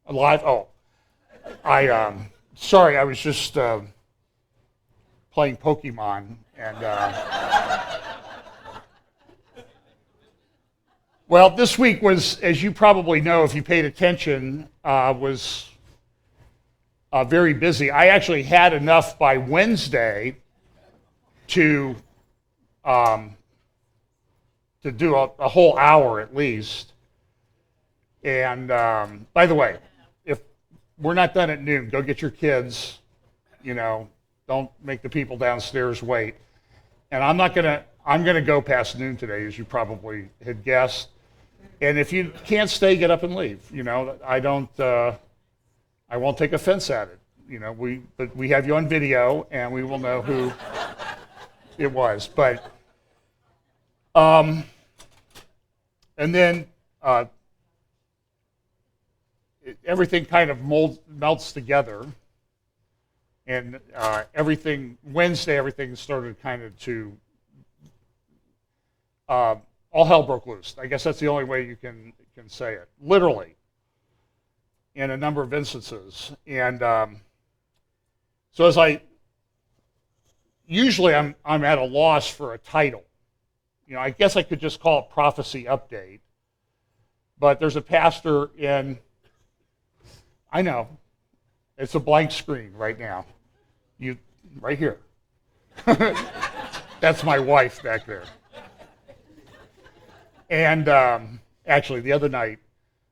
Live? Oh, sorry, I was just playing Pokemon, and well, this week was, as you probably know if you paid attention, was very busy. I actually had enough by Wednesday to do a whole hour at least. And by the way, if we're not done at noon, go get your kids. Don't make the people downstairs wait. And I'm gonna go past noon today, as you probably had guessed. And if you can't stay, get up and leave. I won't take offense at it. But we have you on video, and we will know who it was. But and then everything kind of melts together, and Wednesday everything started kind of to all hell broke loose. I guess that's the only way you can say it, literally, in a number of instances. And so usually I'm at a loss for a title. I guess I could just call it Prophecy Update. But there's a pastor I know, it's a blank screen right now. Right here. That's my wife back there. And actually, the other night,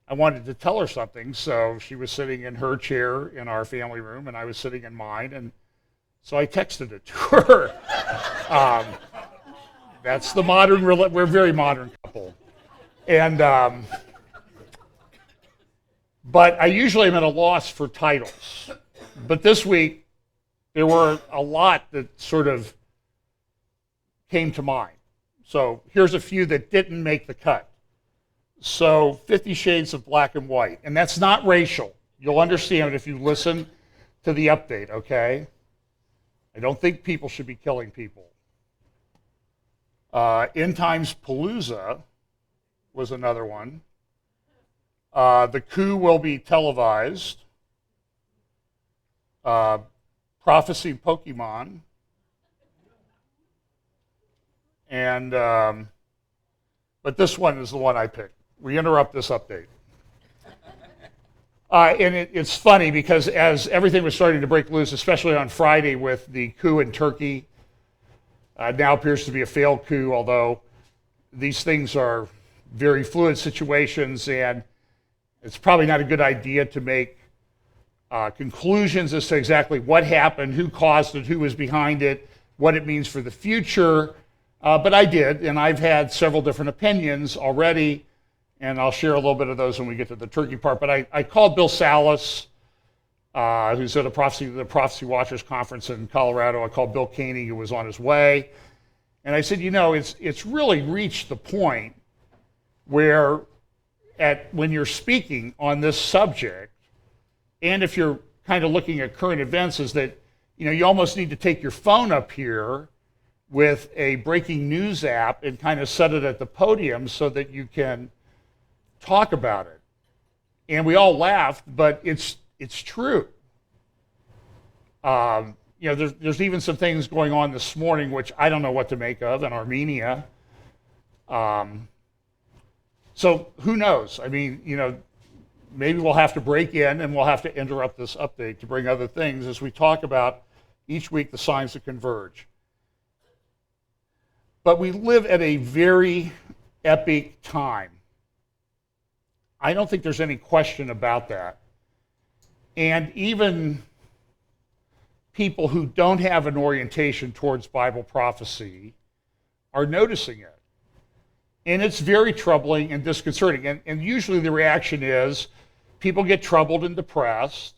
I wanted to tell her something, so she was sitting in her chair in our family room, and I was sitting in mine, and so I texted it to her. That's the we're a very modern couple. And, but I usually am at a loss for titles. But this week, there were a lot that sort of came to mind. So here's a few that didn't make the cut. So 50 Shades of Black and White. And that's not racial. You'll understand it if you listen to the update, okay? I don't think people should be killing people. End Times Palooza was another one. The Coup will be televised. Prophecy Pokemon. And but this one is the one I picked. We interrupt this update. And it's funny because as everything was starting to break loose, especially on Friday with the coup in Turkey, now appears to be a failed coup, although these things are very fluid situations, and it's probably not a good idea to make conclusions as to exactly what happened, who caused it, who was behind it, what it means for the future. But I did, and I've had several different opinions already, and I'll share a little bit of those when we get to the Turkey part. But I called Bill Salas, who's at the Prophecy Watchers Conference in Colorado. I called Bill Caney, who was on his way. And I said, it's really reached the point where when you're speaking on this subject, and if you're kind of looking at current events, is that, you almost need to take your phone up here with a breaking news app and kind of set it at the podium so that you can talk about it. And we all laughed, but it's true. There's even some things going on this morning which I don't know what to make of in Armenia. So who knows? I mean, maybe we'll have to break in and we'll have to interrupt this update to bring other things as we talk about each week the signs that converge. But we live at a very epic time. I don't think there's any question about that. And even people who don't have an orientation towards Bible prophecy are noticing it. And it's very troubling and disconcerting. And usually the reaction is people get troubled and depressed,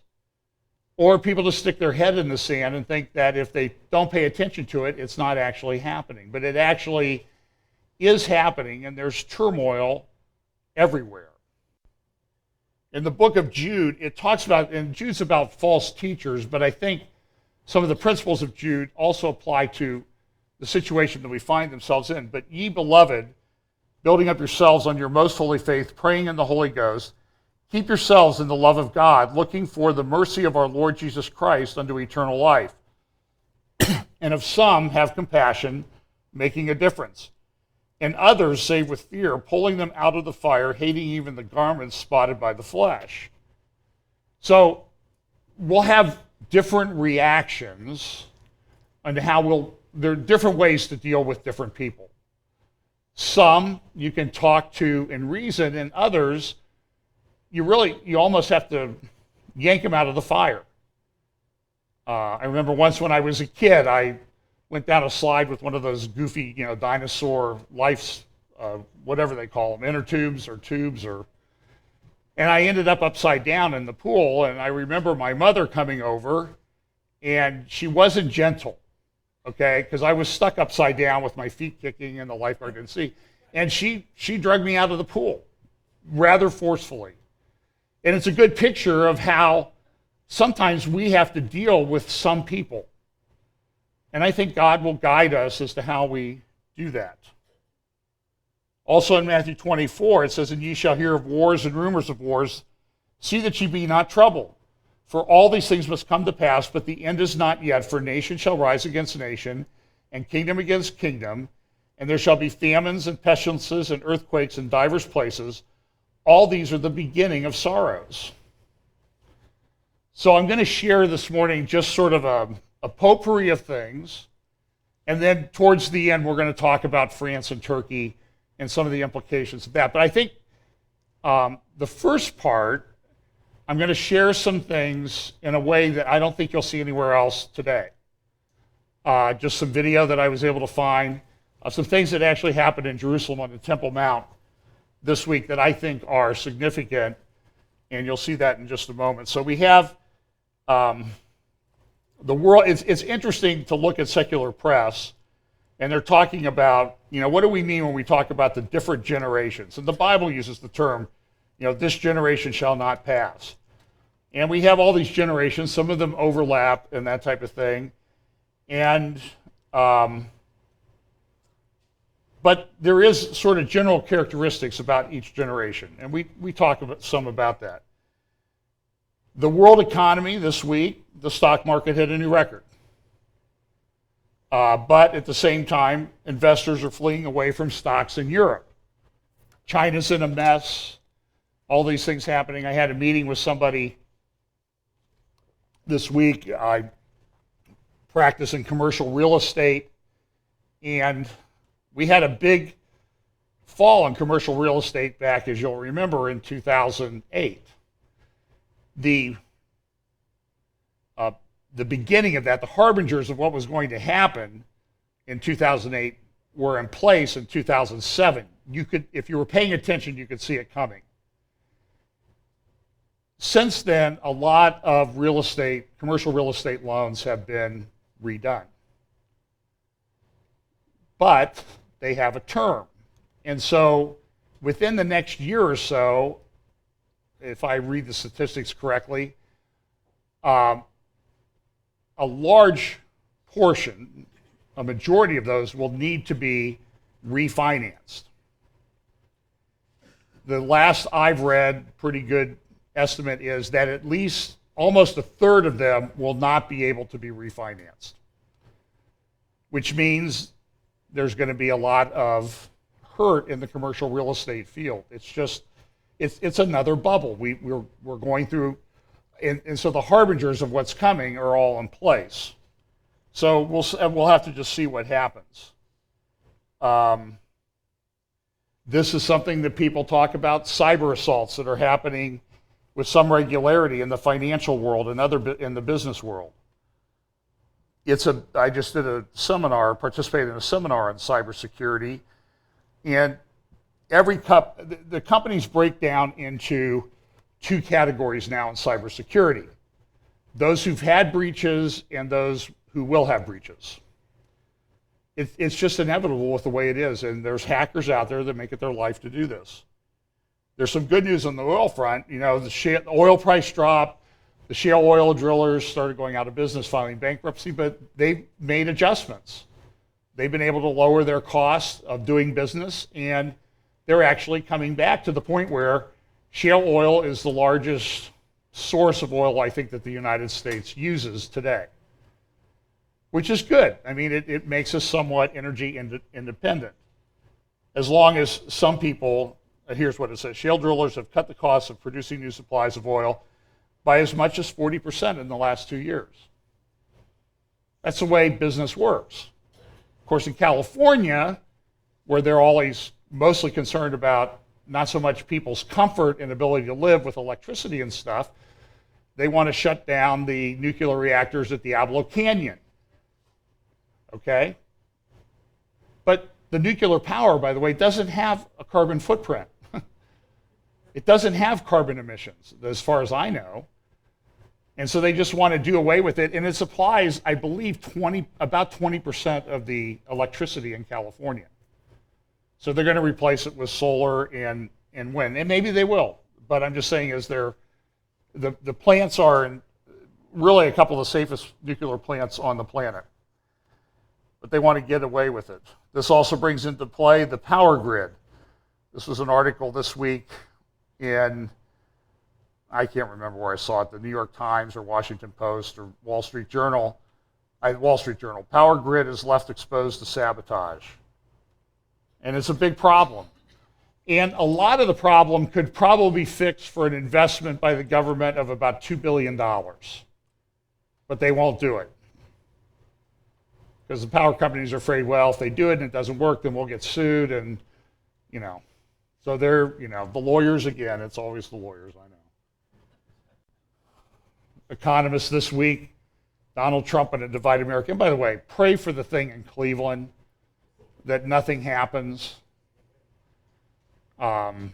or people just stick their head in the sand and think that if they don't pay attention to it, it's not actually happening. But it actually is happening, and there's turmoil everywhere. In the book of Jude, it talks about, and Jude's about false teachers, but I think some of the principles of Jude also apply to the situation that we find themselves in. But ye beloved, building up yourselves on your most holy faith, praying in the Holy Ghost, Keep yourselves in the love of God, looking for the mercy of our Lord Jesus Christ unto eternal life. And of some have compassion, making a difference. And others save with fear, pulling them out of the fire, hating even the garments spotted by the flesh. So we'll have different reactions on how there are different ways to deal with different people. Some you can talk to and reason, and others you almost have to yank them out of the fire. I remember once when I was a kid, I went down a slide with one of those goofy, dinosaur life, whatever they call them, inner tubes, and I ended up upside down in the pool. And I remember my mother coming over, and she wasn't gentle, okay, because I was stuck upside down with my feet kicking, and the lifeguard didn't see. And she dragged me out of the pool rather forcefully. And it's a good picture of how sometimes we have to deal with some people. And I think God will guide us as to how we do that. Also in Matthew 24, it says, "And ye shall hear of wars and rumors of wars. See that ye be not troubled. For all these things must come to pass, but the end is not yet. For nation shall rise against nation, and kingdom against kingdom. And there shall be famines and pestilences and earthquakes in divers places. All these are the beginning of sorrows." So I'm going to share this morning just sort of a potpourri of things. And then towards the end, we're going to talk about France and Turkey and some of the implications of that. But I think the first part, I'm going to share some things in a way that I don't think you'll see anywhere else today. Just some video that I was able to find of some things that actually happened in Jerusalem on the Temple Mount this week that I think are significant, and you'll see that in just a moment. So we have the world. It's interesting to look at secular press, and they're talking about, what do we mean when we talk about the different generations? And the Bible uses the term, this generation shall not pass. And we have all these generations, some of them overlap and that type of thing. And but there is sort of general characteristics about each generation, and we talk some about that. The world economy this week, the stock market hit a new record. But at the same time, investors are fleeing away from stocks in Europe. China's in a mess, all these things happening. I had a meeting with somebody this week. I practice in commercial real estate, and we had a big fall in commercial real estate back, as you'll remember, in 2008. The beginning of that, the harbingers of what was going to happen in 2008 were in place in 2007. If you were paying attention, you could see it coming. Since then, a lot of commercial real estate loans have been redone. But they have a term. And so within the next year or so, if I read the statistics correctly, a large portion, a majority of those will need to be refinanced. The last I've read, pretty good estimate, is that at least almost a third of them will not be able to be refinanced, which means there's going to be a lot of hurt in the commercial real estate field. It's another bubble. We're going through, and so the harbingers of what's coming are all in place. So we'll have to just see what happens. This is something that people talk about, cyber assaults that are happening with some regularity in the financial world and in the business world. I just did participated in a seminar on cybersecurity, and the companies break down into two categories now in cybersecurity: those who've had breaches and those who will have breaches. It's just inevitable with the way it is, and there's hackers out there that make it their life to do this. There's some good news on the oil front. The oil price dropped. The shale oil drillers started going out of business, filing bankruptcy, but they've made adjustments. They've been able to lower their costs of doing business, and they're actually coming back to the point where Shale oil is the largest source of oil I think that the United States uses today, which is good. I mean, it makes us somewhat energy independent. As long as some people, here's what it says, shale drillers have cut the cost of producing new supplies of oil by as much as 40% in the last 2 years. That's the way business works. Of course, in California, where they're always mostly concerned about not so much people's comfort and ability to live with electricity and stuff, they want to shut down the nuclear reactors at Diablo Canyon. Okay? But the nuclear power, by the way, doesn't have a carbon footprint. It doesn't have carbon emissions, as far as I know. And so they just want to do away with it. And it supplies, I believe, about 20% of the electricity in California. So they're going to replace it with solar and wind. And maybe they will. But I'm just saying, the plants are really a couple of the safest nuclear plants on the planet. But they want to get away with it. This also brings into play the power grid. This was an article this week in, I can't remember where I saw it, the New York Times or Washington Post or Wall Street Journal. Wall Street Journal. Power grid is left exposed to sabotage. And it's a big problem. And a lot of the problem could probably be fixed for an investment by the government of about $2 billion. But they won't do it. Because the power companies are afraid, well, if they do it and it doesn't work, then we'll get sued. And, so they're, the lawyers again, it's always the lawyers, I know. Economist this week, Donald Trump and a divided America. And by the way, pray for the thing in Cleveland, that nothing happens. There's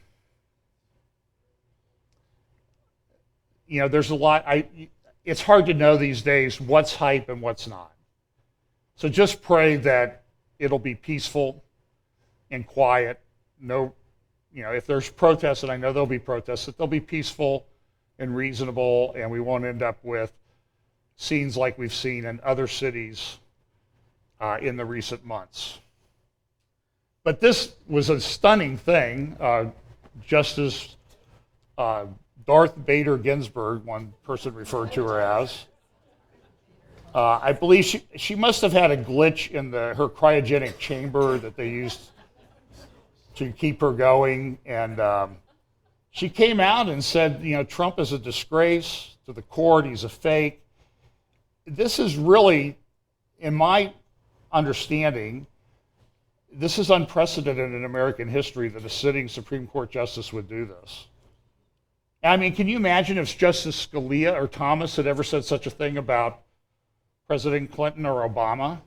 a lot. It's hard to know these days what's hype and what's not. So just pray that it'll be peaceful and quiet. No, if there's protests, and I know there'll be protests, that they'll be peaceful and reasonable, and we won't end up with scenes like we've seen in other cities in the recent months. But this was a stunning thing. Justice Darth Bader Ginsburg, one person referred to her as, I believe she must have had a glitch in her cryogenic chamber that they used to keep her going. And she came out and said, Trump is a disgrace to the court. He's a fake. This is really, in my understanding, this is unprecedented in American history that a sitting Supreme Court justice would do this. I mean, can you imagine if Justice Scalia or Thomas had ever said such a thing about President Clinton or Obama?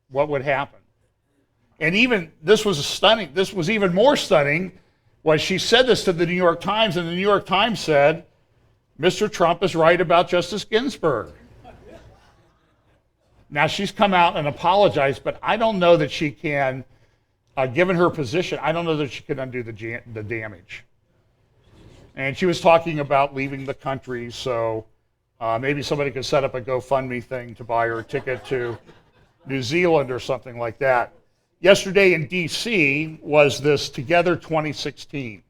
What would happen? And even, this was even more stunning, was she said this to the New York Times, and the New York Times said, Mr. Trump is right about Justice Ginsburg. Now, she's come out and apologized, but I don't know that she can, given her position, I don't know that she can undo the damage. And she was talking about leaving the country, so maybe somebody could set up a GoFundMe thing to buy her a ticket to New Zealand or something like that. Yesterday in D.C. was this Together 2016.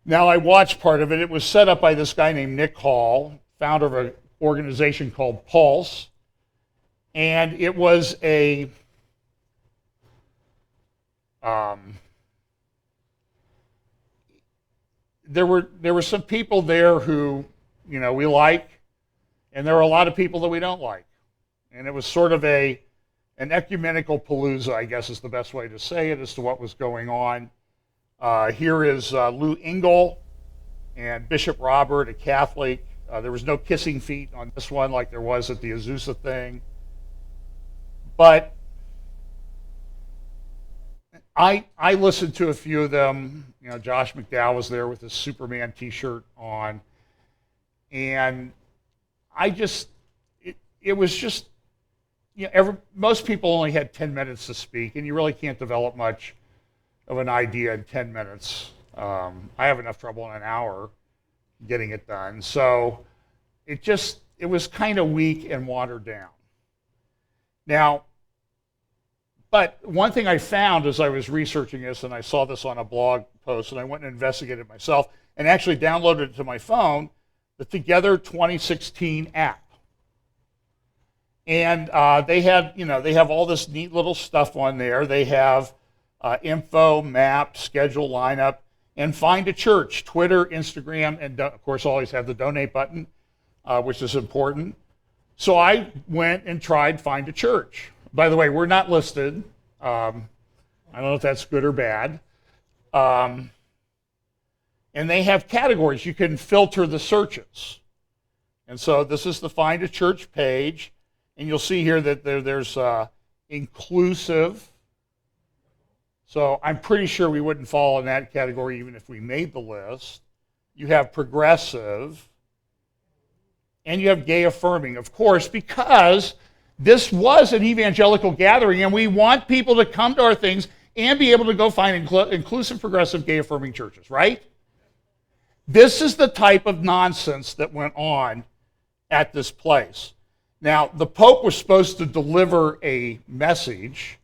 Now, I watched part of it. It was set up by this guy named Nick Hall, founder of an organization called Pulse. And it was there were some people there who, we like, and there were a lot of people that we don't like. And it was sort of an ecumenical palooza, I guess is the best way to say it, as to what was going on. Here is Lou Engle and Bishop Robert, a Catholic. There was no kissing feet on this one like there was at the Azusa thing. But I listened to a few of them. Josh McDowell was there with his Superman t-shirt on. And it was just, most people only had 10 minutes to speak, and you really can't develop much of an idea in 10 minutes. I have enough trouble in an hour getting it done. So it was kind of weak and watered down. Now, But one thing I found as I was researching this, and I saw this on a blog post, and I went and investigated it myself, and actually downloaded it to my phone, the Together 2016 app. And they have all this neat little stuff on there. They have info, map, schedule, lineup, and find a church, Twitter, Instagram, and of course always have the donate button, which is important. So I went and tried find a church. By the way, we're not listed. I don't know if that's good or bad. And they have categories. You can filter the searches. And so this is the Find a Church page. And you'll see here that there's inclusive. So I'm pretty sure we wouldn't fall in that category even if we made the list. You have progressive. And you have gay affirming, of course, because this was an evangelical gathering, and we want people to come to our things and be able to go find inclusive, progressive, gay affirming churches, right? This is the type of nonsense that went on at this place. Now, the Pope was supposed to deliver a message.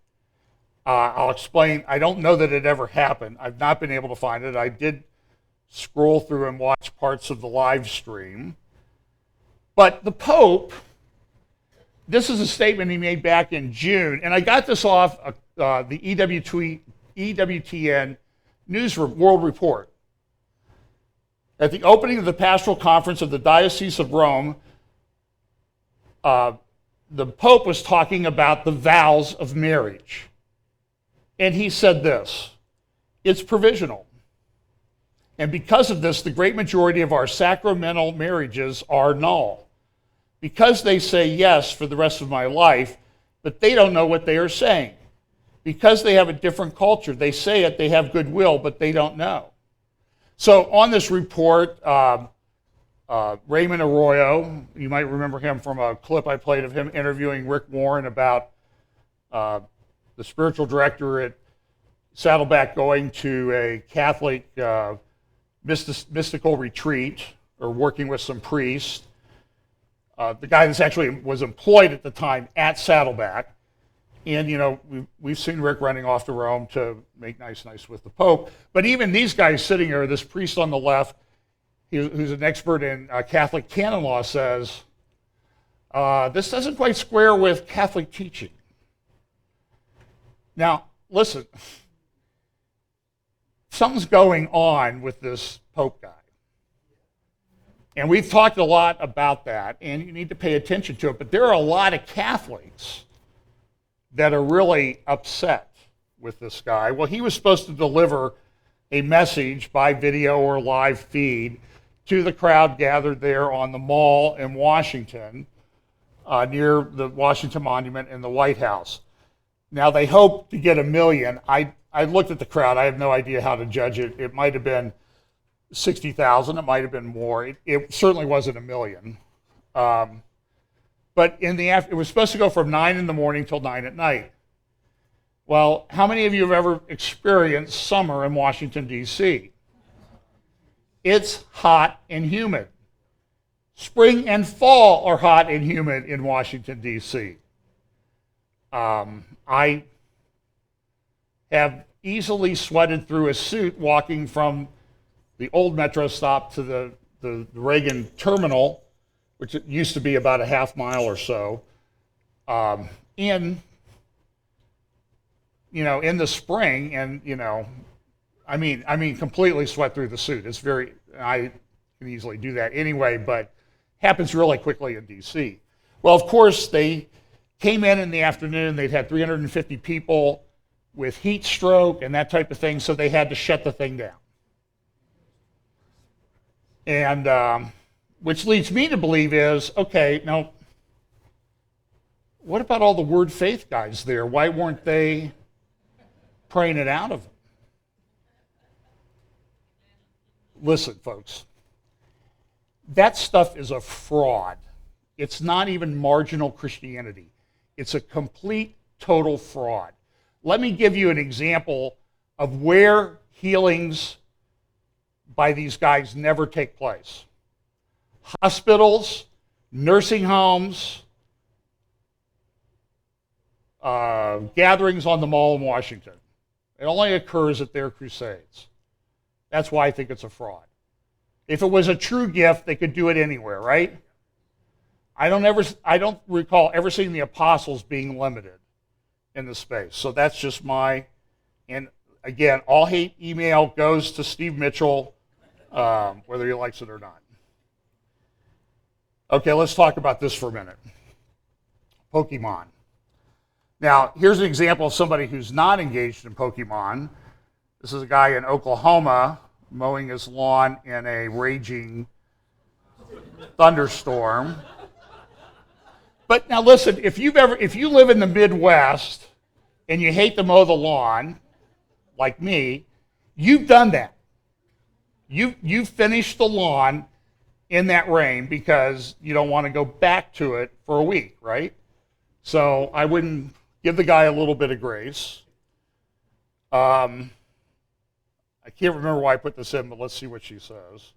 I'll explain. I don't know that it ever happened. I've not been able to find it. I did scroll through and watch parts of the live stream. But the Pope, this is a statement he made back in June, and I got this off the EWTN News World Report. At the opening of the Pastoral Conference of the Diocese of Rome, the Pope was talking about the vows of marriage. And he said this: it's provisional. And because of this, the great majority of our sacramental marriages are null. Because they say yes for the rest of my life, but they don't know what they are saying. Because they have a different culture, they say it, they have goodwill, but they don't know. So on this report, Raymond Arroyo, you might remember him from a clip I played of him interviewing Rick Warren about the spiritual director at Saddleback going to a Catholic mystical retreat or working with some priests. The guy that actually was employed at the time at Saddleback. And, you know, we've seen Rick running off to Rome to make nice with the Pope. But even these guys sitting here, this priest on the left, who's an expert in Catholic canon law, says, this doesn't quite square with Catholic teaching. Now, listen, something's going on with this Pope guy. And we've talked a lot about that, and you need to pay attention to it. But there are a lot of Catholics that are really upset with this guy. Well, he was supposed to deliver a message by video or live feed to the crowd gathered there on the Mall in Washington, near the Washington Monument and the White House. Now, they hope to get 1 million. I looked at the crowd. I have no idea how to judge it. It might have been 60,000. It might have been more. It certainly wasn't 1 million. But it was supposed to go from 9 in the morning till 9 at night. Well, how many of you have ever experienced summer in Washington, D.C.? It's hot and humid. Spring and fall are hot and humid in Washington, D.C. I have easily sweated through a suit walking from the old metro stop to the Reagan terminal, which it used to be about a half mile or so, in the spring, and I mean completely sweat through the suit. I can easily do that anyway, but happens really quickly in DC. Well, of course, they came in the afternoon. They'd had 350 people with heat stroke and that type of thing, so they had to shut the thing down. And which leads me to believe is, okay, now, what about all the Word Faith guys there? Why weren't they praying it out of them? Listen, folks, that stuff is a fraud. It's not even marginal Christianity. It's a complete, total fraud. Let me give you an example of where healings by these guys never take place. Hospitals, nursing homes, gatherings on the Mall in Washington. It only occurs at their crusades. That's why I think it's a fraud. If it was a true gift, they could do it anywhere, right? I don't recall ever seeing the apostles being limited in the space. So that's just and again, all hate email goes to Steve Mitchell, whether he likes it or not. Okay, let's talk about this for a minute. Pokemon. Now, here's an example of somebody who's not engaged in Pokemon. This is a guy in Oklahoma mowing his lawn in a raging thunderstorm. But now listen, if you live in the Midwest and you hate to mow the lawn, like me, you've done that. You've finished the lawn in that rain because you don't want to go back to it for a week, right? So I wouldn't give the guy a little bit of grace. I can't remember why I put this in, but let's see what she says.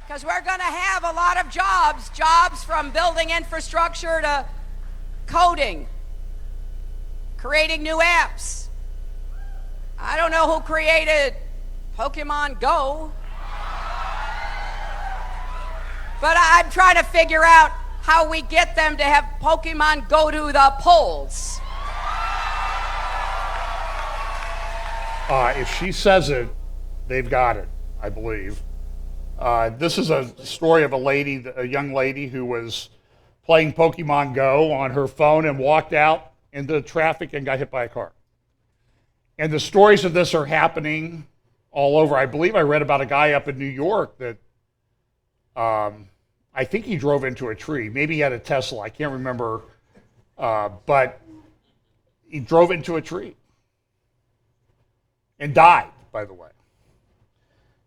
Because we're going to have a lot of jobs from building infrastructure to coding, creating new apps. I don't know who created Pokemon Go, but I'm trying to figure out how we get them to have Pokemon go to the polls. If she says it, they've got it, I believe. This is a story of a young lady who was playing Pokemon Go on her phone and walked out into traffic and got hit by a car. And the stories of this are happening all over. I believe I read about a guy up in New York that I think he drove into a tree. Maybe he had a Tesla. I can't remember. But he drove into a tree and died, by the way.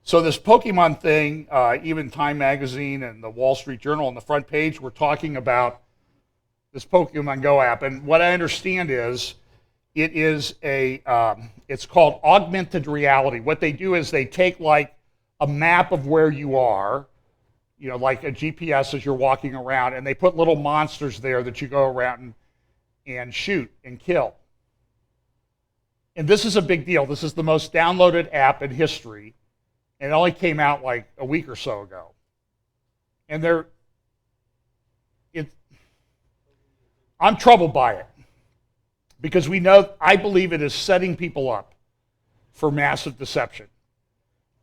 So this Pokemon thing, even Time Magazine and the Wall Street Journal on the front page were talking about this Pokemon Go app. And what I understand is it is it's called augmented reality. What they do is they take like a map of where you are, like a GPS as you're walking around, and they put little monsters there that you go around and shoot and kill. And this is a big deal. This is the most downloaded app in history. And it only came out like a week or so ago. And I'm troubled by it. Because I believe it is setting people up for massive deception.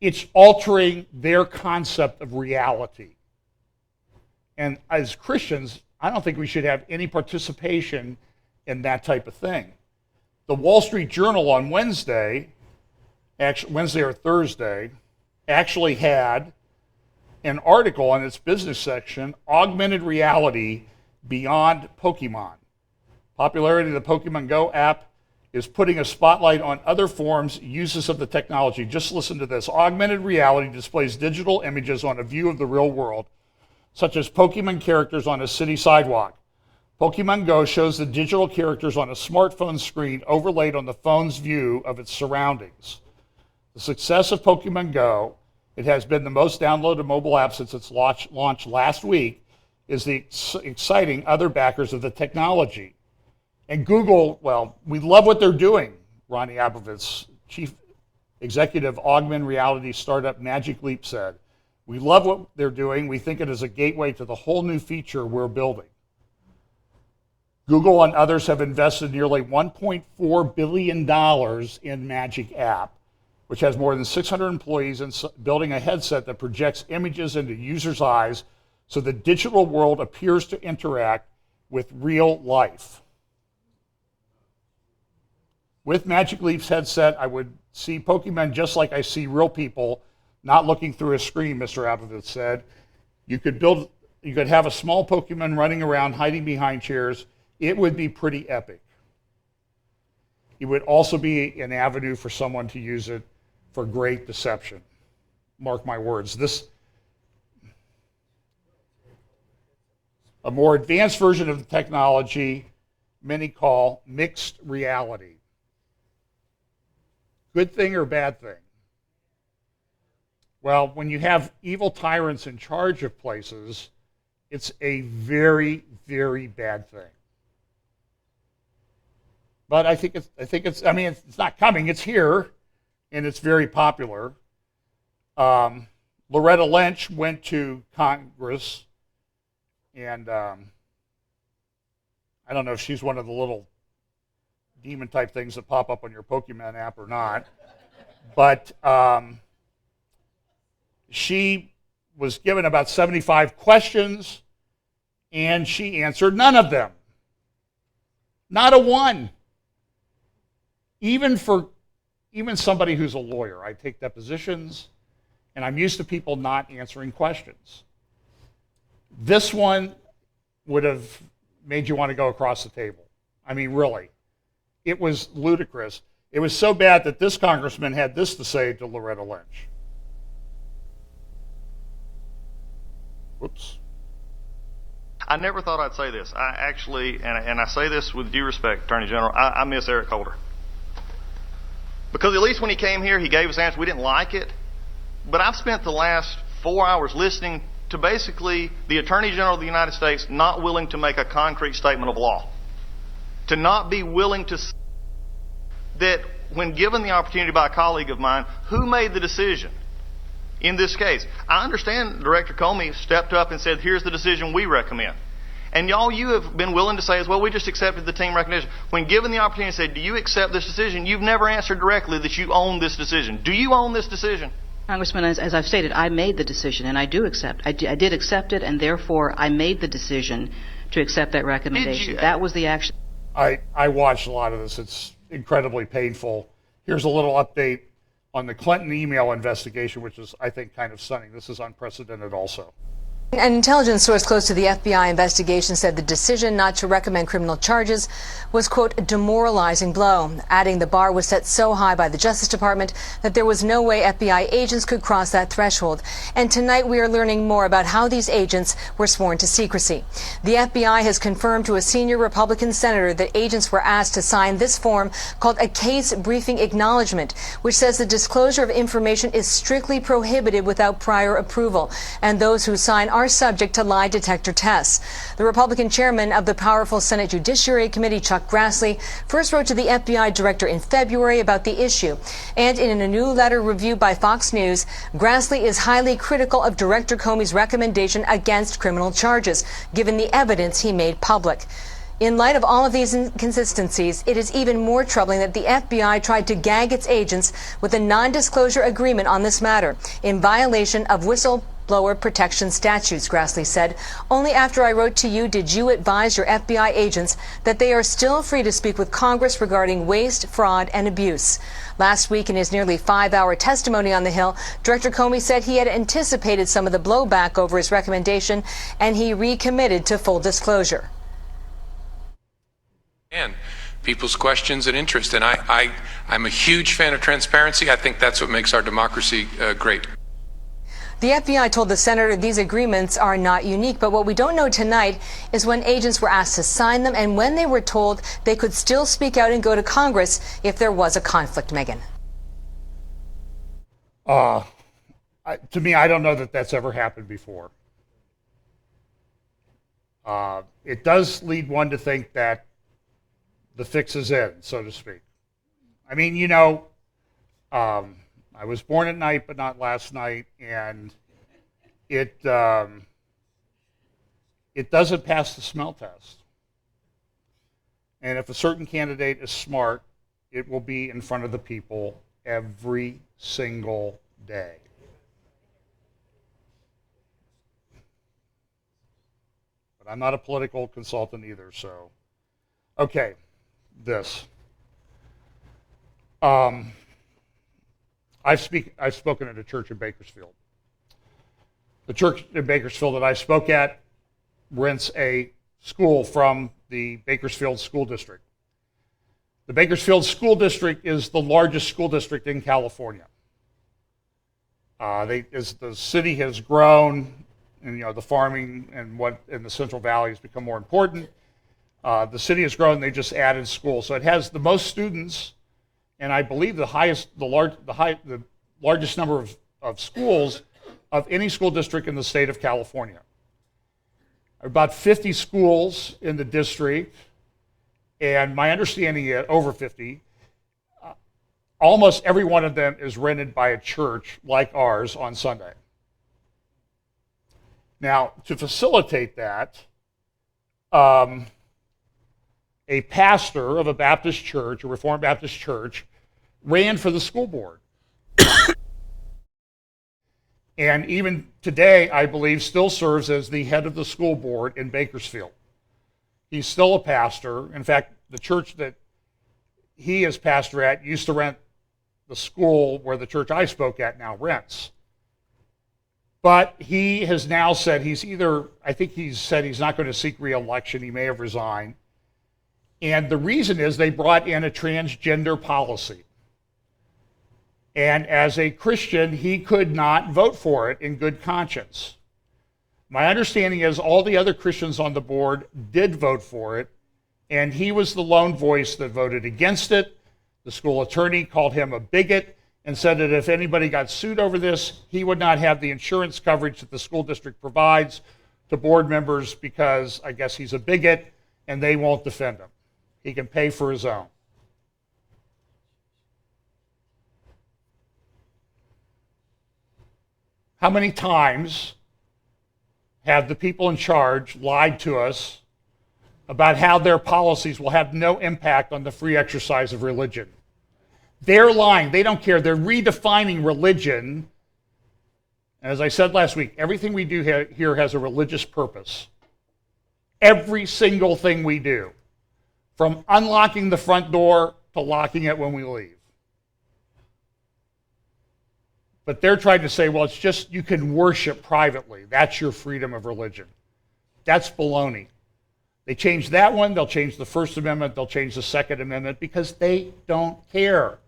It's altering their concept of reality. And as Christians, I don't think we should have any participation in that type of thing. The Wall Street Journal on Wednesday or Thursday, actually had an article in its business section, Augmented Reality Beyond Pokemon. Popularity of the Pokemon Go app is putting a spotlight on other forms, uses of the technology. Just listen to this. Augmented reality displays digital images on a view of the real world, such as Pokemon characters on a city sidewalk. Pokemon Go shows the digital characters on a smartphone screen overlaid on the phone's view of its surroundings. The success of Pokemon Go, it has been the most downloaded mobile app since its launch last week, is the exciting other backers of the technology. And Google, well, we love what they're doing, Ronnie Abovitz, chief executive augmented reality startup Magic Leap said. We love what they're doing. We think it is a gateway to the whole new feature we're building. Google and others have invested nearly $1.4 billion in Magic app, which has more than 600 employees in building a headset that projects images into users' eyes so the digital world appears to interact with real life. With Magic Leap's headset, I would see Pokemon just like I see real people, not looking through a screen, Mr. Abovitz said. You could have a small Pokemon running around, hiding behind chairs. It would be pretty epic. It would also be an avenue for someone to use it for great deception. Mark my words. A more advanced version of the technology many call mixed reality. Good thing or bad thing? Well, when you have evil tyrants in charge of places, it's a very, very bad thing. But I think it's. I mean, it's not coming. It's here, and it's very popular. Loretta Lynch went to Congress, and I don't know if she's one of the little demon type things that pop up on your Pokemon app or not, but she was given about 75 questions, and she answered none of them. Not a one. Even somebody who's a lawyer, I take depositions, and I'm used to people not answering questions. This one would have made you want to go across the table. I mean, really. It was ludicrous. It was so bad that this congressman had this to say to Loretta Lynch. Whoops. I never thought I'd say this. I actually, and I say this with due respect, Attorney General, I miss Eric Holder. Because at least when he came here, he gave us answers. We didn't like it. But I've spent the last 4 hours listening to basically the Attorney General of the United States not willing to make a concrete statement of law. To not be willing to say that when given the opportunity by a colleague of mine, who made the decision in this case? I understand Director Comey stepped up and said, here's the decision we recommend. And you have been willing to say as well, we just accepted the team recognition. When given the opportunity to say, do you accept this decision? You've never answered directly that you own this decision. Do you own this decision? Congressman, as I've stated, I made the decision, and I do accept. I did accept it, and therefore I made the decision to accept that recommendation. That was the action. I watched a lot of this. It's incredibly painful. Here's a little update on the Clinton email investigation, which is, I think, kind of stunning. This is unprecedented also. An intelligence source close to the FBI investigation said the decision not to recommend criminal charges was, quote, a demoralizing blow, adding the bar was set so high by the Justice Department that there was no way FBI agents could cross that threshold. And tonight we are learning more about how these agents were sworn to secrecy. The FBI has confirmed to a senior Republican senator that agents were asked to sign this form called a case briefing acknowledgement, which says the disclosure of information is strictly prohibited without prior approval, and those who sign are subject to lie detector tests. The Republican chairman of the powerful Senate Judiciary Committee, Chuck Grassley, first wrote to the FBI director in February about the issue. And in a new letter reviewed by Fox News, Grassley is highly critical of Director Comey's recommendation against criminal charges, given the evidence he made public. In light of all of these inconsistencies, it is even more troubling that the FBI tried to gag its agents with a non-disclosure agreement on this matter, in violation of whistleblower protection statutes, Grassley said. Only after I wrote to you did you advise your FBI agents that they are still free to speak with Congress regarding waste, fraud, and abuse. Last week, in his nearly 5-hour testimony on the Hill, Director Comey said he had anticipated some of the blowback over his recommendation, and he recommitted to full disclosure. And people's questions and interest. And I'm a huge fan of transparency. I think that's what makes our democracy great. The FBI told the senator these agreements are not unique, but what we don't know tonight is when agents were asked to sign them and when they were told they could still speak out and go to Congress if there was a conflict, Megan. To me, I don't know that that's ever happened before. It does lead one to think that the fix is in, so to speak. I mean, I was born at night, but not last night, and it doesn't pass the smell test. And if a certain candidate is smart, it will be in front of the people every single day. But I'm not a political consultant either, so. Okay, this. I've spoken at a church in Bakersfield. The church in Bakersfield that I spoke at rents a school from the Bakersfield School District. The Bakersfield School District is the largest school district in California. As the city has grown, and the farming and the Central Valley has become more important, the city has grown. They just added schools, so it has the most students, and I believe the largest number of schools of any school district in the state of California. About 50 schools in the district, and my understanding is over 50, almost every one of them is rented by a church like ours on Sunday. Now, to facilitate that, a pastor of a Baptist church, a Reformed Baptist church, ran for the school board. And even today, I believe, still serves as the head of the school board in Bakersfield. He's still a pastor. In fact, the church that he is pastor at used to rent the school where the church I spoke at now rents. But he has now said I think he's said he's not going to seek re-election. He may have resigned. And the reason is they brought in a transgender policy. And as a Christian, he could not vote for it in good conscience. My understanding is all the other Christians on the board did vote for it, and he was the lone voice that voted against it. The school attorney called him a bigot and said that if anybody got sued over this, he would not have the insurance coverage that the school district provides to board members because I guess he's a bigot and they won't defend him. He can pay for his own. How many times have the people in charge lied to us about how their policies will have no impact on the free exercise of religion? They're lying. They don't care. They're redefining religion. And as I said last week, everything we do here has a religious purpose. Every single thing we do, from unlocking the front door to locking it when we leave. But they're trying to say, well, it's just you can worship privately. That's your freedom of religion. That's baloney. They change that one, they'll change the First Amendment, they'll change the Second Amendment because they don't care.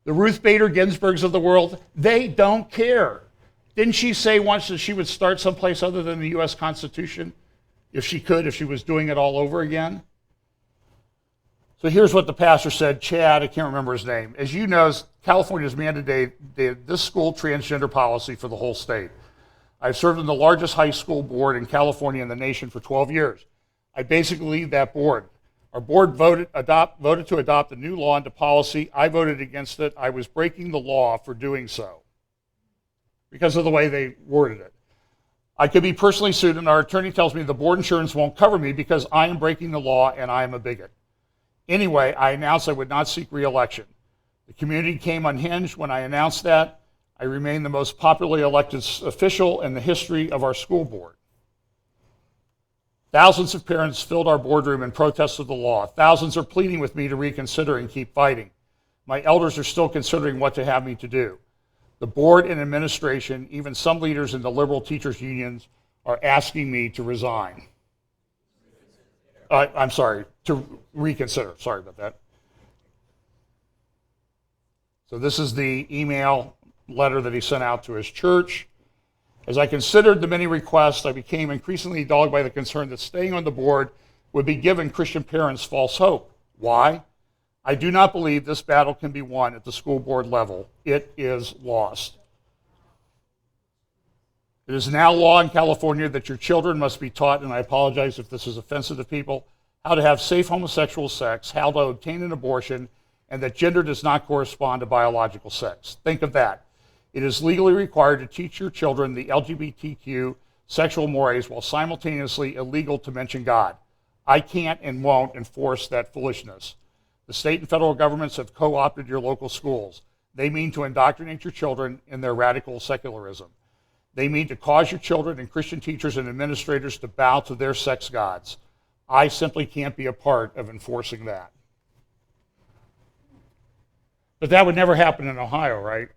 The Ruth Bader Ginsburgs of the world, they don't care. Didn't she say once that she would start someplace other than the U.S. Constitution if she could, if she was doing it all over again? So here's what the pastor said, Chad, I can't remember his name. As you know, California has mandated this school transgender policy for the whole state. I've served in the largest high school board in California and the nation for 12 years. I basically lead that board. Our board voted to adopt a new law into policy. I voted against it. I was breaking the law for doing so because of the way they worded it. I could be personally sued, and our attorney tells me the board insurance won't cover me because I am breaking the law and I am a bigot. Anyway, I announced I would not seek re-election. The community came unhinged when I announced that. I remain the most popularly elected official in the history of our school board. Thousands of parents filled our boardroom in protest of the law. Thousands are pleading with me to reconsider and keep fighting. My elders are still considering what to have me to do. The board and administration, even some leaders in the liberal teachers' unions, are asking me to resign. To reconsider. Sorry about that. So this is the email letter that he sent out to his church. As I considered the many requests, I became increasingly dogged by the concern that staying on the board would be giving Christian parents false hope. Why? I do not believe this battle can be won at the school board level. It is lost. It is now law in California that your children must be taught, and I apologize if this is offensive to people, how to have safe homosexual sex, how to obtain an abortion, and that gender does not correspond to biological sex. Think of that. It is legally required to teach your children the LGBTQ sexual mores while simultaneously illegal to mention God. I can't and won't enforce that foolishness. The state and federal governments have co-opted your local schools. They mean to indoctrinate your children in their radical secularism. They mean to cause your children and Christian teachers and administrators to bow to their sex gods. I simply can't be a part of enforcing that. But that would never happen in Ohio, right?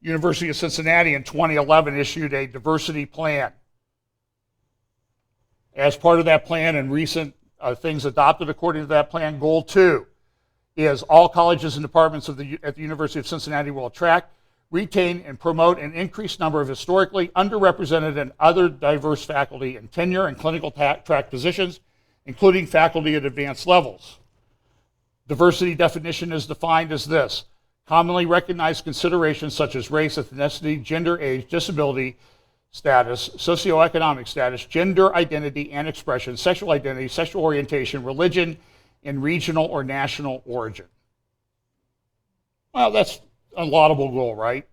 University of Cincinnati in 2011 issued a diversity plan. As part of that plan and recent things adopted according to that plan, goal 2 is all colleges and departments at the University of Cincinnati will attract, retain, and promote an increased number of historically underrepresented and other diverse faculty in tenure and clinical track positions, including faculty at advanced levels. Diversity definition is defined as this: commonly recognized considerations such as race, ethnicity, gender, age, disability, status, socioeconomic status, gender identity and expression, sexual identity, sexual orientation, religion, and regional or national origin. Well, that's a laudable goal, right?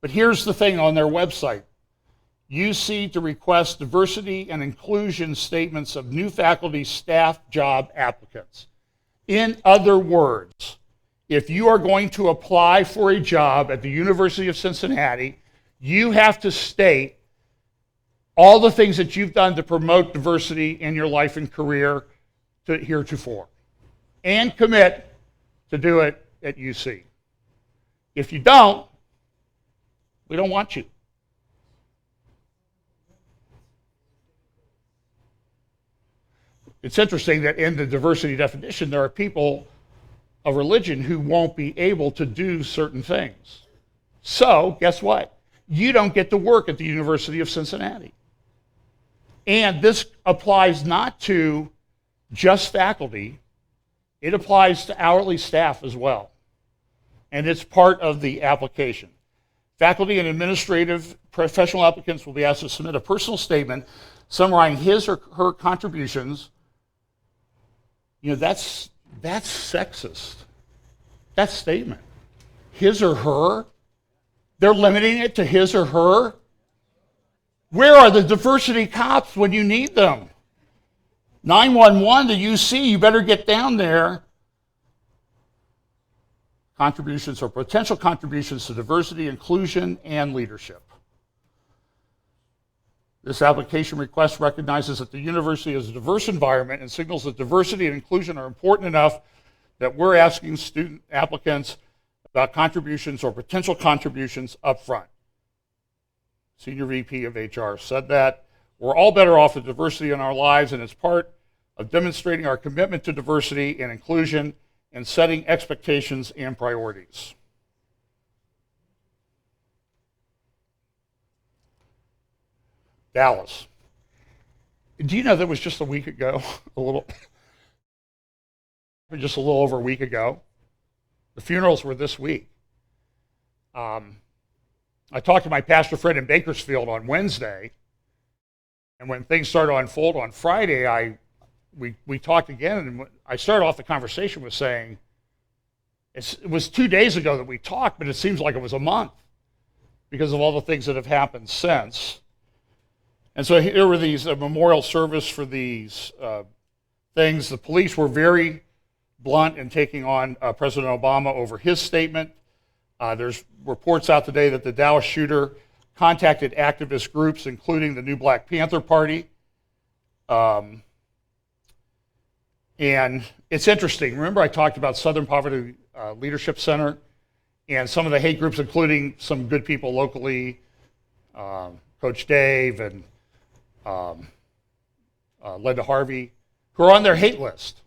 But here's the thing on their website. UC to request diversity and inclusion statements of new faculty, staff, job applicants. In other words, if you are going to apply for a job at the University of Cincinnati, you have to state all the things that you've done to promote diversity in your life and career heretofore, and commit to do it at UC. If you don't, we don't want you. It's interesting that in the diversity definition, there are people of religion who won't be able to do certain things. So, guess what? You don't get to work at the University of Cincinnati. And this applies not to just faculty, it applies to hourly staff as well. And it's part of the application. Faculty and administrative professional applicants will be asked to submit a personal statement summarizing his or her contributions. You know, that's sexist. That statement. His or her? They're limiting it to his or her? Where are the diversity cops when you need them? 911 to UC, you better get down there. Contributions or potential contributions to diversity, inclusion, and leadership. This application request recognizes that the university is a diverse environment and signals that diversity and inclusion are important enough that we're asking student applicants about contributions or potential contributions up front. Senior VP of HR said that. We're all better off with diversity in our lives, and it's part of demonstrating our commitment to diversity and inclusion and setting expectations and priorities. Dallas. Do you know that was just a week ago? Just a little over a week ago. The funerals were this week. I talked to my pastor friend in Bakersfield on Wednesday, and when things started to unfold on Friday, we talked again, and I started off the conversation with saying, it was 2 days ago that we talked, but it seems like it was a month because of all the things that have happened since. And so here were these memorial service for these things. The police were very blunt in taking on President Obama over his statement. There's reports out today that the Dallas shooter contacted activist groups, including the New Black Panther Party. And it's interesting. Remember I talked about Southern Poverty Leadership Center and some of the hate groups, including some good people locally, Coach Dave and Linda Harvey, who are on their hate list.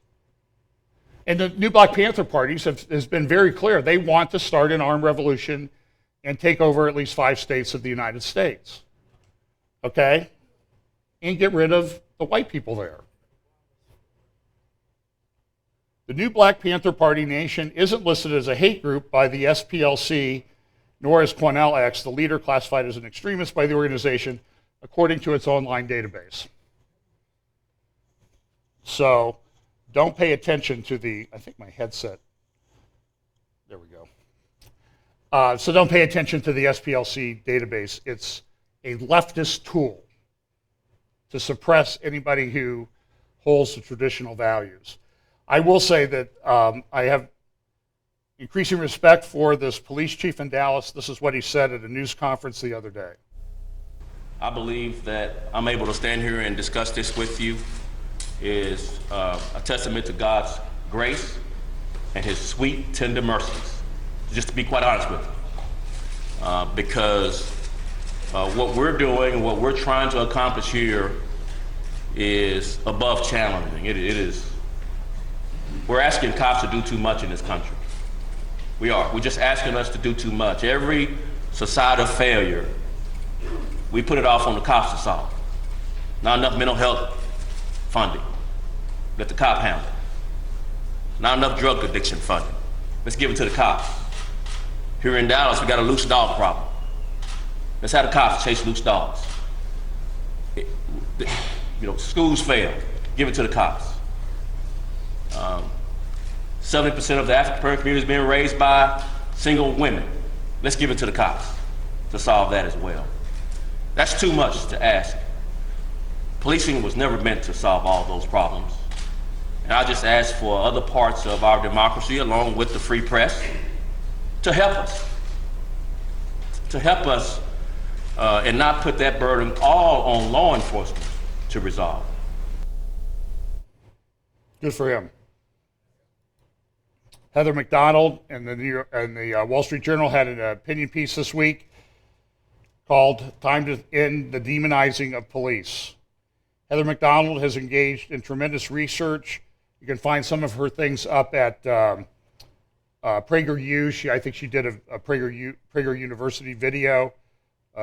And the New Black Panther parties has been very clear. They want to start an armed revolution and take over at least 5 states of the United States. Okay? And get rid of the white people there. The New Black Panther Party Nation isn't listed as a hate group by the SPLC, nor is Cornell X, the leader, classified as an extremist by the organization, according to its online database. So don't pay attention to I think my headset, there we go. So don't pay attention to the SPLC database. It's a leftist tool to suppress anybody who holds the traditional values. I will say that I have increasing respect for this police chief in Dallas. This is what he said at a news conference the other day. I believe that I'm able to stand here and discuss this with you is a testament to God's grace and his sweet, tender mercies, just to be quite honest with you. Because what we're doing and what we're trying to accomplish here is above challenging. It is. We're asking cops to do too much in this country. We are. We're just asking us to do too much. Every societal failure, we put it off on the cops to solve. Not enough mental health funding. Let the cop handle it. Not enough drug addiction funding. Let's give it to the cops. Here in Dallas, we got a loose dog problem. Let's have the cops chase loose dogs. Schools fail. Give it to the cops. 70% of the African American community is being raised by single women. Let's give it to the cops to solve that as well. That's too much to ask. Policing was never meant to solve all those problems. And I just ask for other parts of our democracy, along with the free press, to help us. And not put that burden all on law enforcement to resolve. Good for him. Heather McDonald and the Wall Street Journal had an opinion piece this week called "Time to End the Demonizing of Police." Heather McDonald has engaged in tremendous research. You can find some of her things up at PragerU. I think she did a Prager University video.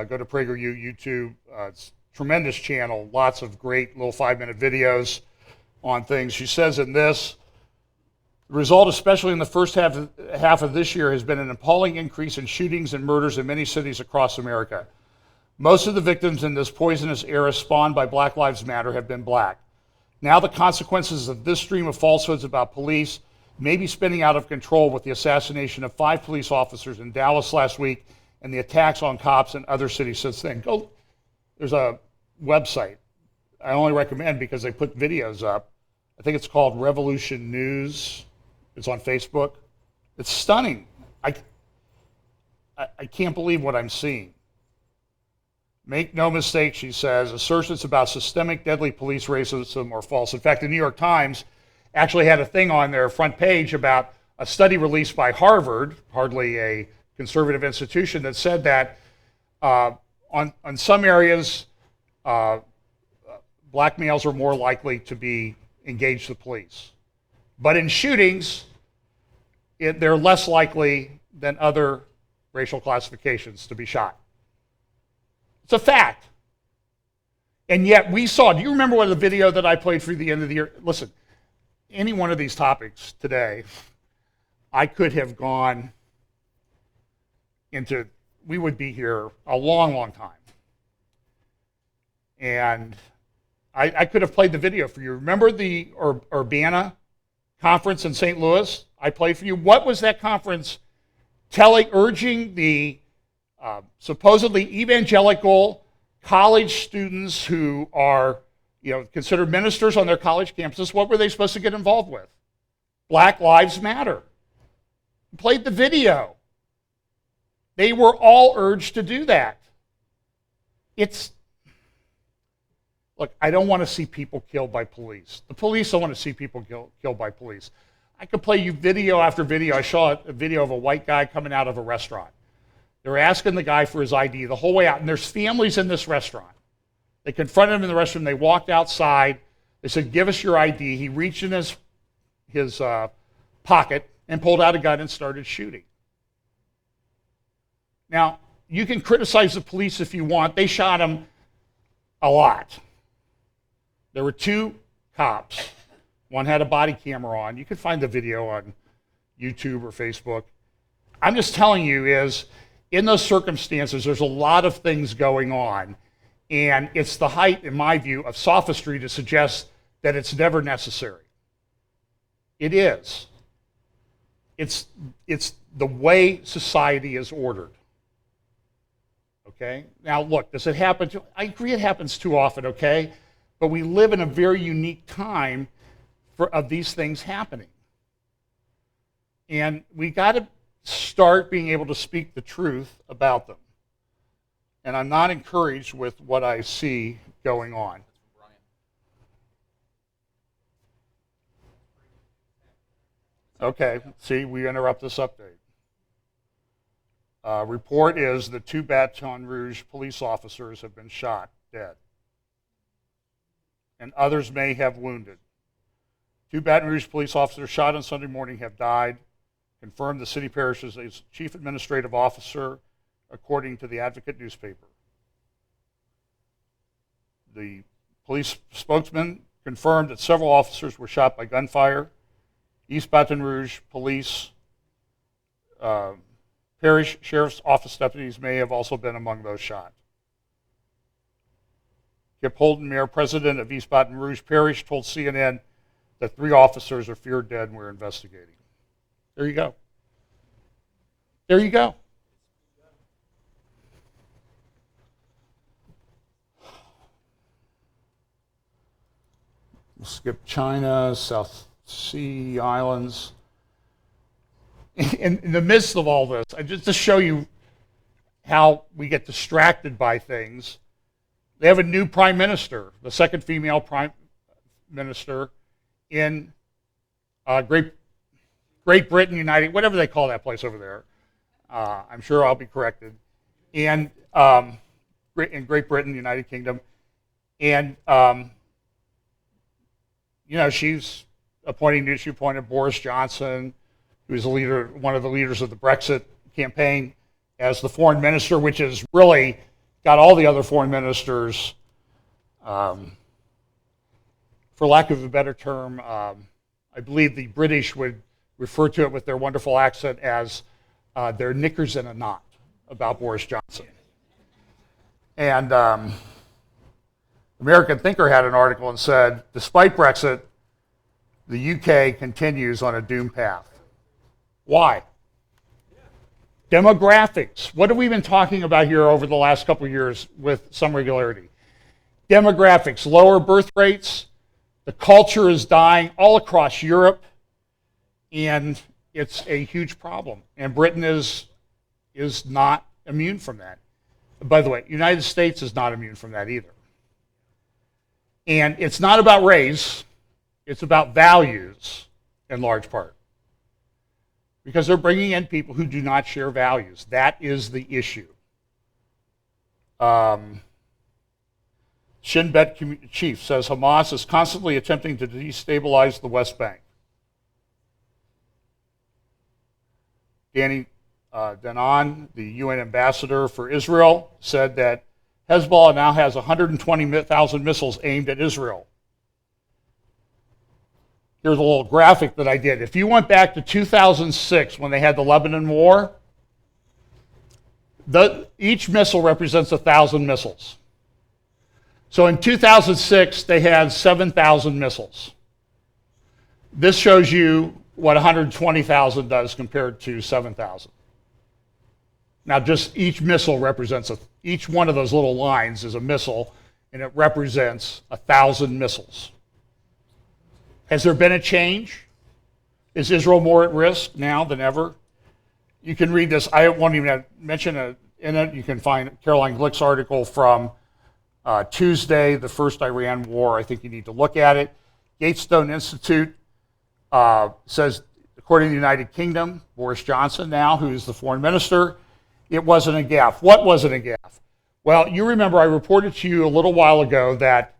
Go to PragerU YouTube. It's a tremendous channel. Lots of great little 5-minute videos on things. She says in this, the result, especially in the first half of this year, has been an appalling increase in shootings and murders in many cities across America. Most of the victims in this poisonous era spawned by Black Lives Matter have been black. Now the consequences of this stream of falsehoods about police may be spinning out of control with the assassination of 5 police officers in Dallas last week and the attacks on cops in other cities since then. There's a website I only recommend because they put videos up. I think it's called Revolution News. It's on Facebook. It's stunning. I can't believe what I'm seeing. Make no mistake, she says, assertions about systemic deadly police racism are false. In fact, the New York Times actually had a thing on their front page about a study released by Harvard, hardly a conservative institution, that said that on some areas, black males are more likely to be engaged with police. But in shootings, they're less likely than other racial classifications to be shot. It's a fact. And yet we saw, do you remember what the video that I played for the end of the year? Listen, any one of these topics today, I could have gone into, we would be here a long, long time. And I could have played the video for you. Remember the Urbana conference in St. Louis? I played for you. What was that conference urging the supposedly evangelical college students who are, considered ministers on their college campuses? What were they supposed to get involved with? Black Lives Matter. Played the video. They were all urged to do that. Look, I don't want to see people killed by police. The police don't want to see people killed by police. I could play you video after video. I saw a video of a white guy coming out of a restaurant. They were asking the guy for his ID the whole way out, and there's families in this restaurant. They confronted him in the restroom. They walked outside. They said, "Give us your ID." He reached in his pocket and pulled out a gun and started shooting. Now, you can criticize the police if you want. They shot him a lot. There were 2 cops. One had a body camera on. You can find the video on YouTube or Facebook. I'm just telling you in those circumstances, there's a lot of things going on. And it's the height, in my view, of sophistry to suggest that it's never necessary. It is. It's the way society is ordered. Okay? Now, look, does it happen? I agree it happens too often, okay? But we live in a very unique time of these things happening. And we got to start being able to speak the truth about them. And I'm not encouraged with what I see going on. Okay, see, we interrupt this update. Report is that 2 Baton Rouge police officers have been shot dead, and others may have wounded. 2 Baton Rouge police officers shot on Sunday morning have died, confirmed the city parish's chief administrative officer, according to the Advocate newspaper. The police spokesman confirmed that several officers were shot by gunfire. East Baton Rouge police parish sheriff's office deputies may have also been among those shot. Kip Holden, mayor president of East Baton Rouge Parish, told CNN that 3 officers are feared dead and we're investigating. There you go. There you go. We'll skip China, South Sea Islands. In the midst of all this, just to show you how we get distracted by things, they have a new prime minister, the second female prime minister in Great Britain, United, whatever they call that place over there. I'm sure I'll be corrected. And in Great Britain, United Kingdom. And, she appointed Boris Johnson, who's one of the leaders of the Brexit campaign, as the foreign minister, which has really got all the other foreign ministers, for lack of a better term, I believe the British would refer to it with their wonderful accent as their knickers in a knot about Boris Johnson. And American Thinker had an article and said, despite Brexit, the UK continues on a doomed path. Why? Demographics. What have we been talking about here over the last couple of years with some regularity? Demographics, lower birth rates, the culture is dying all across Europe, and it's a huge problem. And Britain is not immune from that. By the way, United States is not immune from that either. And it's not about race, it's about values in large part. Because they're bringing in people who do not share values. That is the issue. Shin Bet chief says Hamas is constantly attempting to destabilize the West Bank. Danny Danon, the UN ambassador for Israel, said that Hezbollah now has 120,000 missiles aimed at Israel. Here's a little graphic that I did. If you went back to 2006 when they had the Lebanon War, each missile represents 1,000 missiles. So in 2006, they had 7,000 missiles. This shows you what 120,000 does compared to 7,000. Now, just each missile represents, each one of those little lines is a missile, and it represents 1,000 missiles. Has there been a change? Is Israel more at risk now than ever? You can read this. I won't even mention it in it. You can find Caroline Glick's article from Tuesday, the first Iran war. I think you need to look at it. Gatestone Institute says, according to the United Kingdom, Boris Johnson now, who's the foreign minister, it wasn't a gaffe. What wasn't a gaffe? Well, you remember I reported to you a little while ago that,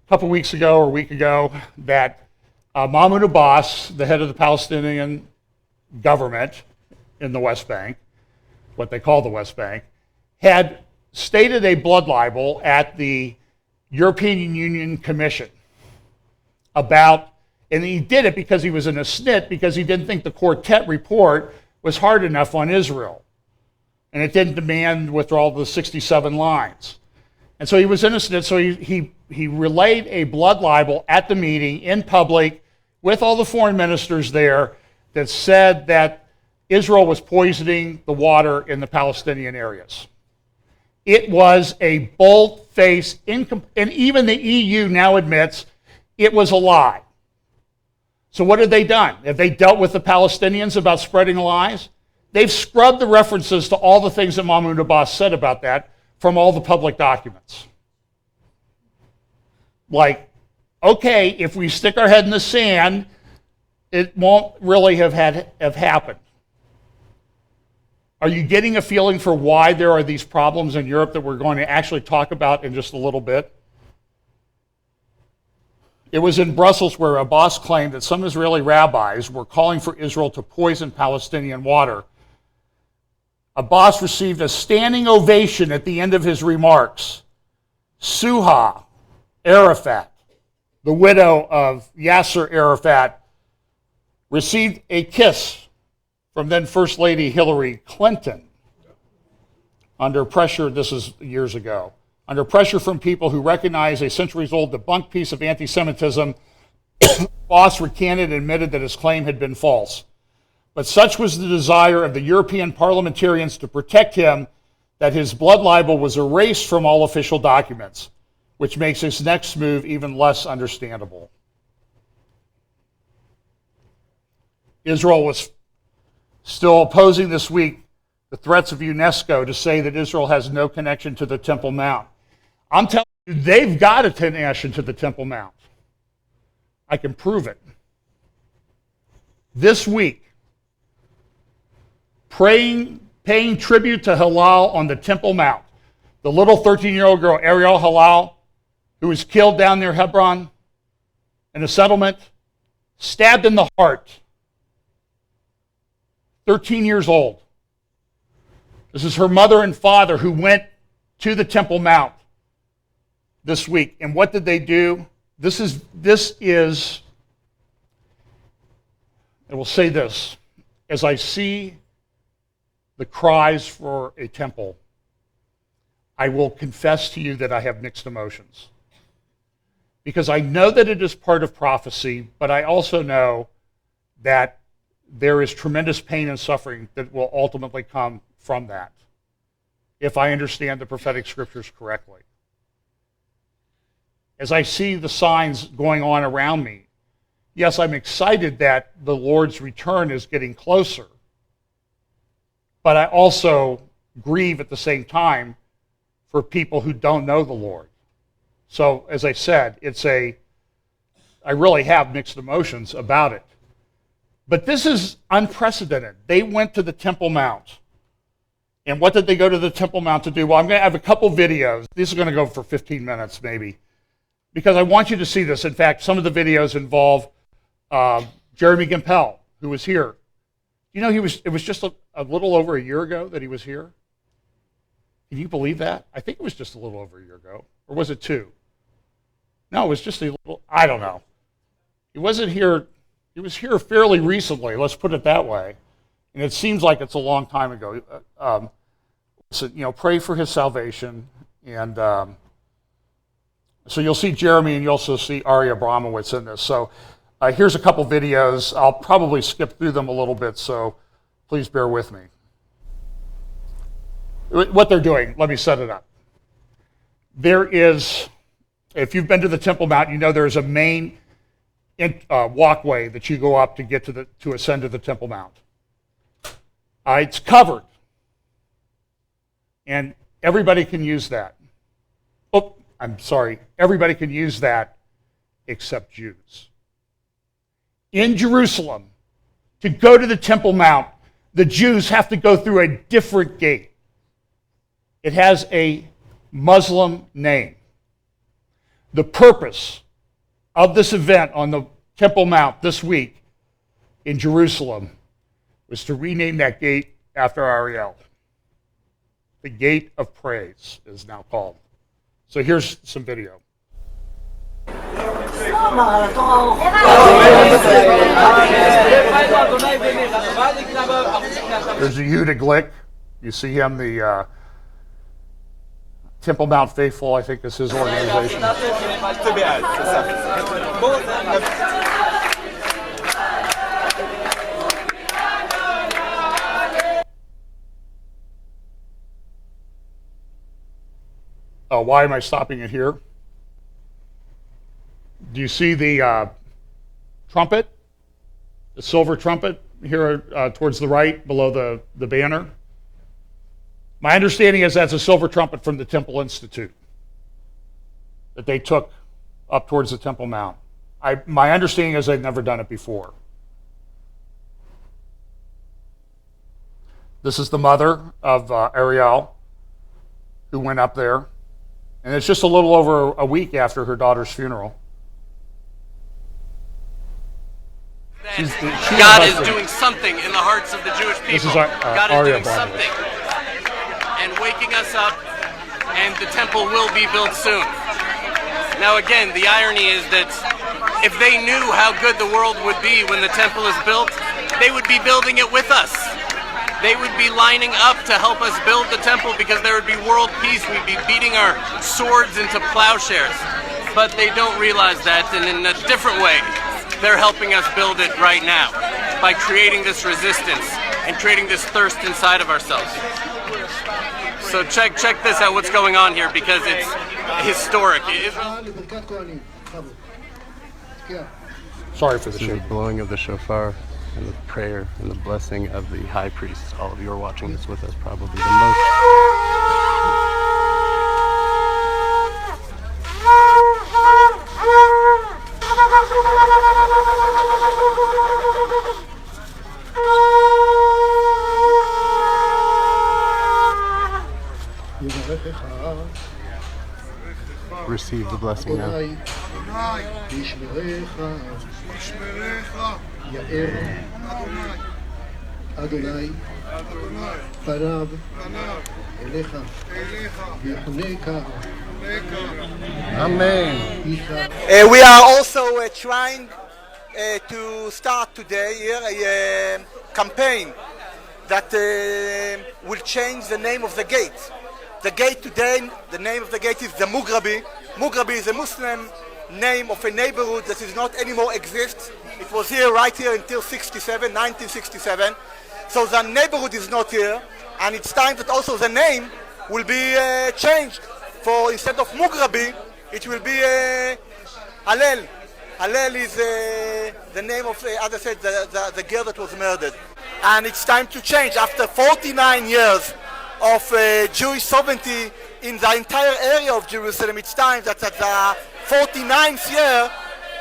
a couple weeks ago or a week ago, that Mahmoud Abbas, the head of the Palestinian government in the West Bank, what they call the West Bank, had stated a blood libel at the European Union Commission about, and he did it because he was in a snit, because he didn't think the quartet report was hard enough on Israel. And it didn't demand withdrawal of the 67 lines. And so he was in a snit, so he relayed a blood libel at the meeting in public with all the foreign ministers there that said that Israel was poisoning the water in the Palestinian areas. It was a bold-faced, and even the EU now admits it was a lie. So what have they done? Have they dealt with the Palestinians about spreading lies? They've scrubbed the references to all the things that Mahmoud Abbas said about that from all the public documents. Like, okay, if we stick our head in the sand, it won't really have happened. Are you getting a feeling for why there are these problems in Europe that we're going to actually talk about in just a little bit? It was in Brussels where Abbas claimed that some Israeli rabbis were calling for Israel to poison Palestinian water. Abbas received a standing ovation at the end of his remarks. Suha Arafat, the widow of Yasser Arafat, received a kiss from then First Lady Hillary Clinton under pressure, this is years ago, under pressure from people who recognize a centuries-old debunked piece of anti-Semitism, Voss recanted and admitted that his claim had been false. But such was the desire of the European parliamentarians to protect him that his blood libel was erased from all official documents, which makes his next move even less understandable. Israel was still opposing this week the threats of UNESCO to say that Israel has no connection to the Temple Mount. I'm telling you, they've got a connection to the Temple Mount. I can prove it. This week, paying tribute to Hillel on the Temple Mount, the little 13-year-old girl, Ariel Hillel, who was killed down near Hebron in a settlement, stabbed in the heart, 13 years old. This is her mother and father who went to the Temple Mount this week. And what did they do? This is, I will say this, as I see the cries for a temple, I will confess to you that I have mixed emotions. Because I know that it is part of prophecy, but I also know that there is tremendous pain and suffering that will ultimately come from that, if I understand the prophetic scriptures correctly. As I see the signs going on around me, yes, I'm excited that the Lord's return is getting closer, but I also grieve at the same time for people who don't know the Lord. So, as I said, I really have mixed emotions about it. But this is unprecedented. They went to the Temple Mount. And what did they go to the Temple Mount to do? Well, I'm going to have a couple videos. These are going to go for 15 minutes maybe, because I want you to see this. In fact, some of the videos involve Jeremy Gimpel, who was here. You know, it was just a little over a year ago that he was here. Can you believe that? I think it was just a little over a year ago. Or was it 2? No, it was just a little, I don't know. He wasn't here, he was here fairly recently, let's put it that way. And it seems like it's a long time ago. So, pray for his salvation. And so you'll see Jeremy and you'll also see Ari Abramowitz in this. So here's a couple videos. I'll probably skip through them a little bit, so please bear with me. What they're doing, let me set it up. There is, if you've been to the Temple Mount, you know there's a main walkway that you go up to get to ascend to the Temple Mount. It's covered, and everybody can use that. Oh, I'm sorry. Everybody can use that except Jews. In Jerusalem, to go to the Temple Mount, the Jews have to go through a different gate. It has a Muslim name. The purpose of this event on the Temple Mount this week in Jerusalem was to rename that gate after Ariel. The Gate of Praise is now called. So here's some video. There's Yehuda Glick. You see him, the Temple Mount Faithful, I think is his organization. Why am I stopping it here? Do you see the trumpet, the silver trumpet here towards the right below the banner? My understanding is that's a silver trumpet from the Temple Institute that they took up towards the Temple Mount. My understanding is they've never done it before. This is the mother of Ariel, who went up there. And it's just a little over a week after her daughter's funeral. God is doing something in the hearts of the Jewish people. This is God is doing something and waking us up, and the temple will be built soon. Now again, the irony is that if they knew how good the world would be when the temple is built, they would be building it with us. They would be lining up to help us build the temple because there would be world peace. We'd be beating our swords into plowshares. But they don't realize that, and in a different way, they're helping us build it right now by creating this resistance and creating this thirst inside of ourselves. So check this out, what's going on here, because it's historic. Sorry for the The shake. blowing of the shofar and the prayer and the blessing of the high priest. All of you are watching this with us, probably the most. Receive the blessing now. אדוני, פניו אליך, ויחונקה. Amen. We are also trying to start today here a campaign that will change the name of the gate. The gate today, the name of the gate is the Mughrabi. Mughrabi is a Muslim name of a neighborhood that does not anymore exist. It was here, right here until 1967. So the neighborhood is not here, and it's time that also the name will be changed. For instead of Mughrabi, it will be Hallel. Hallel is the name of, as I said, the girl that was murdered. And it's time to change. After 49 years of Jewish sovereignty in the entire area of Jerusalem, it's time that at the 49th year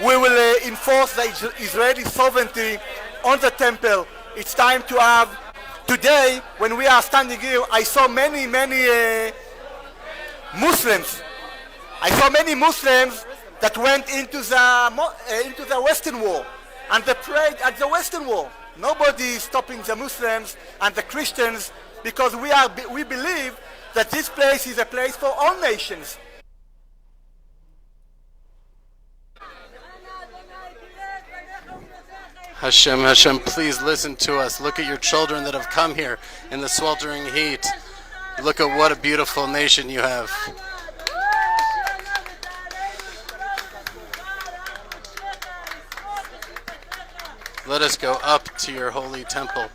we will enforce the Israeli sovereignty on the temple. It's time to have, today when we are standing here, I saw many Muslims. I saw many Muslims that went into the Western Wall, and they prayed at the Western Wall. Nobody is stopping the Muslims and the Christians, because we believe that this place is a place for all nations. Hashem, please listen to us. Look at your children that have come here in the sweltering heat. Look at what a beautiful nation you have. Let us go up to your holy temple.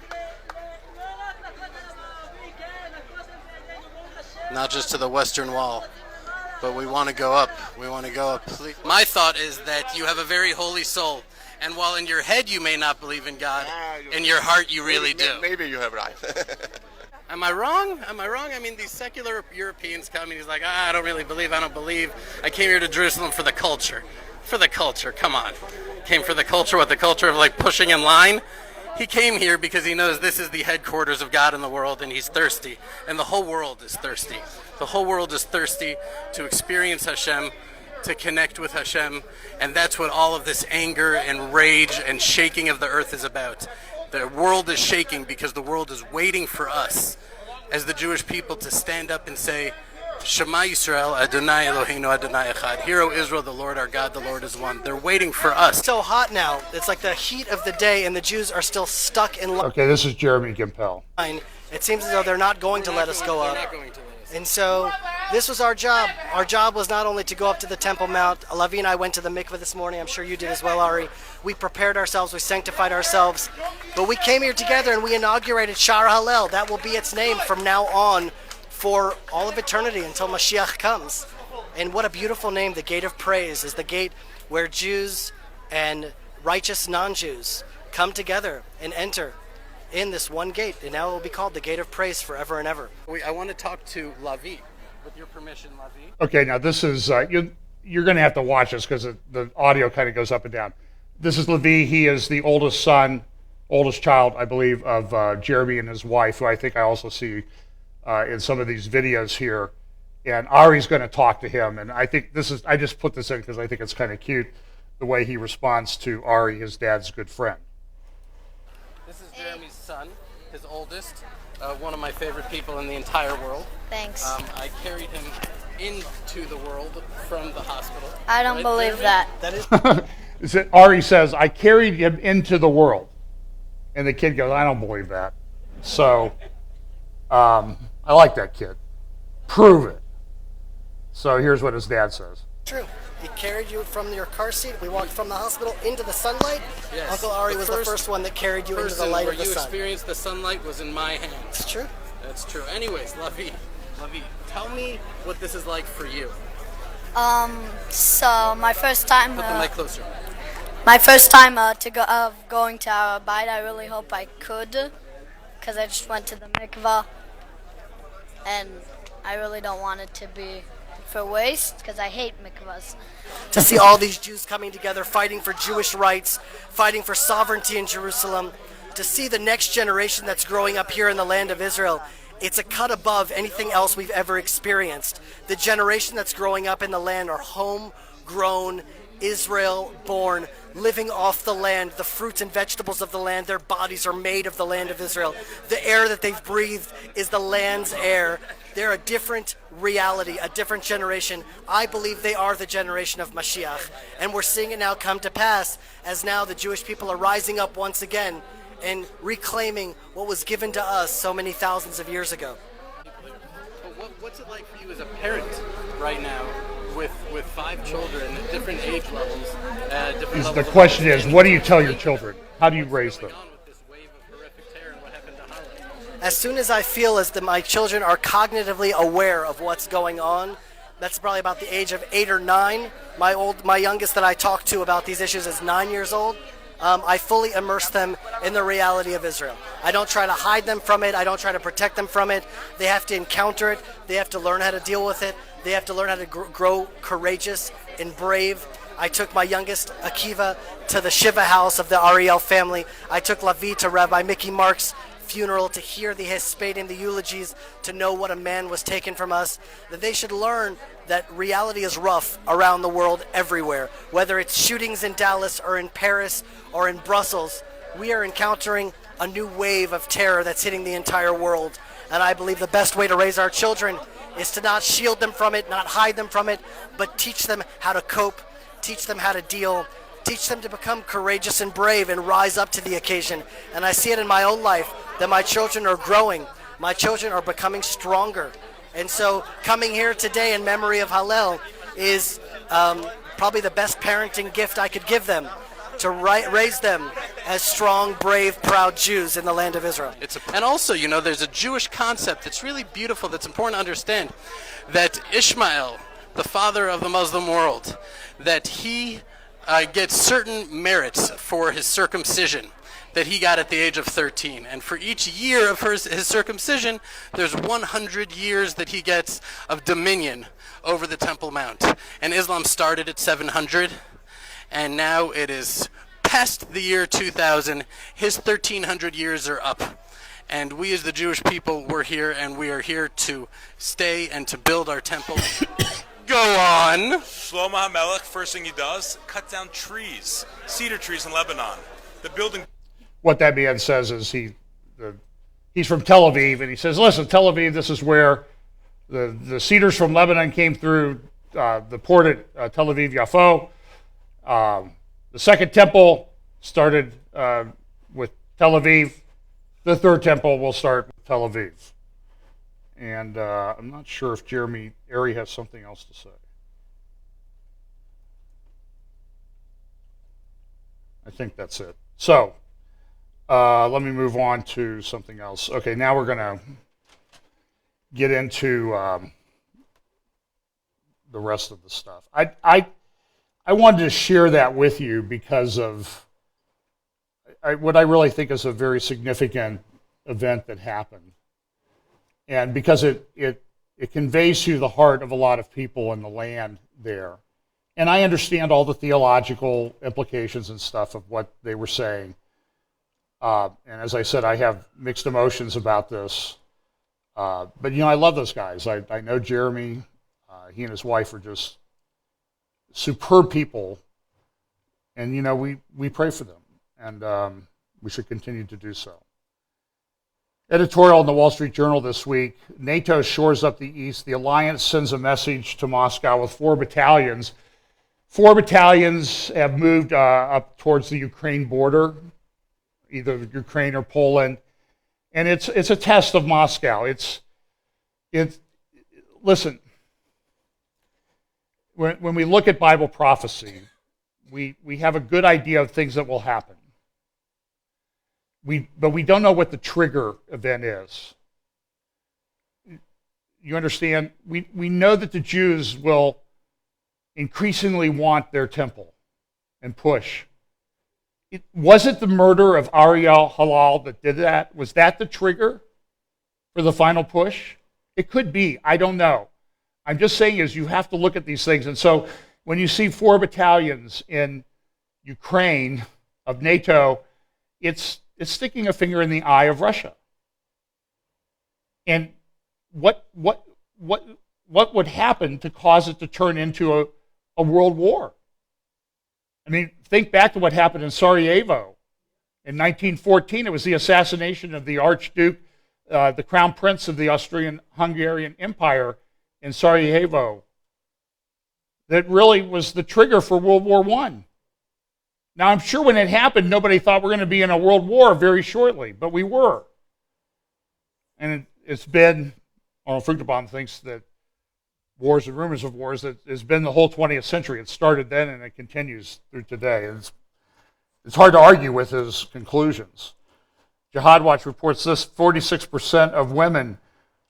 Not just to the Western Wall, but we want to go up. We want to go up. Please. My thought is that you have a very holy soul. And while in your head you may not believe in God, in your heart you really do. Maybe you have right. Am I wrong? Am I wrong? I mean, these secular Europeans come and he's like, I don't really believe, I don't believe. I came here to Jerusalem for the culture. For the culture, come on. Came for the culture, what, the culture of like pushing in line? He came here because he knows this is the headquarters of God in the world, and he's thirsty. And the whole world is thirsty. The whole world is thirsty to experience Hashem, to connect with Hashem, and that's what all of this anger and rage and shaking of the earth is about. The world is shaking because the world is waiting for us, as the Jewish people, to stand up and say, Shema Yisrael, Adonai Eloheinu, Adonai Echad. Hear, O Israel, the Lord our God, the Lord is one. They're waiting for us. It's so hot now. It's like the heat of the day, and the Jews are still stuck in line. Okay, this is Jeremy Gimpel. It seems as though they're not going to let us go up. And so this was our job. Our job was not only to go up to the Temple Mount. Lavi and I went to the mikveh this morning. I'm sure you did as well, Ari. We prepared ourselves. We sanctified ourselves. But we came here together and we inaugurated Shar Hallel. That will be its name from now on for all of eternity until Mashiach comes. And what a beautiful name. The Gate of Praise is the gate where Jews and righteous non-Jews come together and enter in this one gate, and now it will be called the Gate of Praise forever and ever. I want to talk to Lavi, with your permission, Lavi. Okay, now this is, you're going to have to watch this because the audio kind of goes up and down. This is Levi. He is the oldest child, I believe, of Jeremy and his wife, who I think I also see in some of these videos here. And Ari's going to talk to him, and I think I just put this in because I think it's kind of cute, the way he responds to Ari, his dad's good friend. This is Jeremy's son, his oldest, one of my favorite people in the entire world. Thanks. I carried him into the world from the hospital. I don't believe that. Is it, Ari says, I carried him into the world. And the kid goes, I don't believe that. So I like that kid. Prove it. So here's what his dad says. True. He carried you from your car seat. We walked from the hospital into the sunlight. Yes. Uncle Ari was the first one that carried you into the light of the sun. Where you experienced the sunlight was in my hands. It's true. That's true. Anyways, Lavi, tell me what this is like for you. So my first time. Put the mic closer. My first time going to Har Bayit, I really hope I could, because I just went to the mikvah, and I really don't want it to be for waste, because I hate mikvahs. To see all these Jews coming together, fighting for Jewish rights, fighting for sovereignty in Jerusalem, to see the next generation that's growing up here in the land of Israel, it's a cut above anything else we've ever experienced. The generation that's growing up in the land are homegrown, Israel-born, living off the land, the fruits and vegetables of the land. Their bodies are made of the land of Israel. The air that they've breathed is the land's air. They're a different reality, a different generation. I believe they are the generation of Mashiach. And we're seeing it now come to pass as now the Jewish people are rising up once again and reclaiming what was given to us so many thousands of years ago. What's it like for you as a parent right now with 5 children at different age levels? The question is, what do you tell your children? How do you raise them? As soon as I feel as that my children are cognitively aware of what's going on, that's probably about the age of 8 or 9. My youngest that I talk to about these issues is 9 years old. I fully immerse them in the reality of Israel. I don't try to hide them from it. I don't try to protect them from it. They have to encounter it. They have to learn how to deal with it. They have to learn how to grow courageous and brave. I took my youngest, Akiva, to the Shiva house of the Ariel family. I took Lavi to Rabbi Mickey Mark's funeral to hear the Hespedim, the eulogies, to know what a man was taken from us. That they should learn that reality is rough around the world everywhere. Whether it's shootings in Dallas or in Paris or in Brussels, we are encountering a new wave of terror that's hitting the entire world. And I believe the best way to raise our children is to not shield them from it, not hide them from it, but teach them how to cope, teach them how to deal, teach them to become courageous and brave and rise up to the occasion. And I see it in my own life that my children are growing. My children are becoming stronger. And so coming here today in memory of Hallel is probably the best parenting gift I could give them, to raise them as strong, brave, proud Jews in the land of Israel. And also, there's a Jewish concept that's really beautiful, that's important to understand, that Ishmael, the father of the Muslim world, that he gets certain merits for his circumcision that he got at the age of 13. And for each year of his circumcision, there's 100 years that he gets of dominion over the Temple Mount. And Islam started at 700, and now it is past the year 2000. His 1300 years are up. And we as the Jewish people, we're here, and we are here to stay and to build our temple. Go on. Shlomo HaMelech, first thing he does, cut down trees, cedar trees in Lebanon. The building. What that man says is he's from Tel Aviv, and he says, listen, Tel Aviv, this is where the cedars from Lebanon came through the port at Tel Aviv Yafo. The second temple started with Tel Aviv. The third temple will start with Tel Aviv. And I'm not sure if Jeremy Airy has something else to say. I think that's it. So let me move on to something else. Okay, now we're going to get into the rest of the stuff. I wanted to share that with you because of what I really think is a very significant event that happened. And because it conveys to the heart of a lot of people in the land there. And I understand all the theological implications and stuff of what they were saying. And as I said, I have mixed emotions about this. But, I love those guys. I know Jeremy. He and his wife are just superb people. And, we pray for them. And we should continue to do so. Editorial in the Wall Street Journal this week, NATO shores up the east. The alliance sends a message to Moscow with 4 battalions. 4 battalions have moved up towards the Ukraine border, either Ukraine or Poland. And it's a test of Moscow. Listen, when we look at Bible prophecy, we have a good idea of things that will happen. But we don't know what the trigger event is. You understand? We know that the Jews will increasingly want their temple and push. Was it the murder of Ariel Halal that did that? Was that the trigger for the final push? It could be. I don't know. I'm just saying is you have to look at these things. And so when you see 4 battalions in Ukraine of NATO, it's sticking a finger in the eye of Russia. And what would happen to cause it to turn into a world war? I mean, think back to what happened in Sarajevo in 1914. It was the assassination of the Archduke, the Crown Prince of the Austrian-Hungarian Empire in Sarajevo. That really was the trigger for World War I. Now, I'm sure when it happened, nobody thought we're going to be in a world war very shortly, but we were. And it's been, Arnold Fruchtenbaum thinks that wars and rumors of wars, that has been the whole 20th century. It started then and it continues through today. And it's hard to argue with his conclusions. Jihad Watch reports this: 46% of women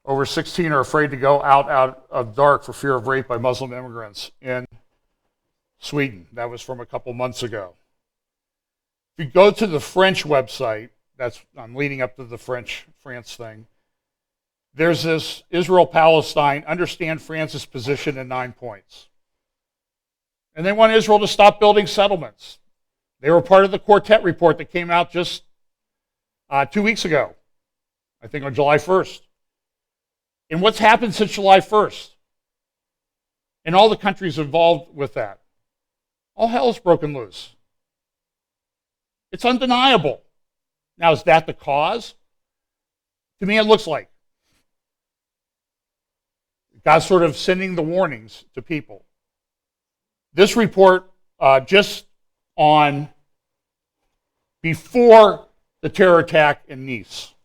over 16 are afraid to go out of dark for fear of rape by Muslim immigrants in Sweden. That was from a couple months ago. If you go to the French website, I'm leading up to the France thing, there's this Israel-Palestine, understand France's position in 9 points. And they want Israel to stop building settlements. They were part of the quartet report that came out just 2 weeks ago, I think on July 1st. And what's happened since July 1st? And all the countries involved with that. All hell's broken loose. It's undeniable. Now, is that the cause? To me, it looks like. God's sort of sending the warnings to people. This report, just on before the terror attack in Nice.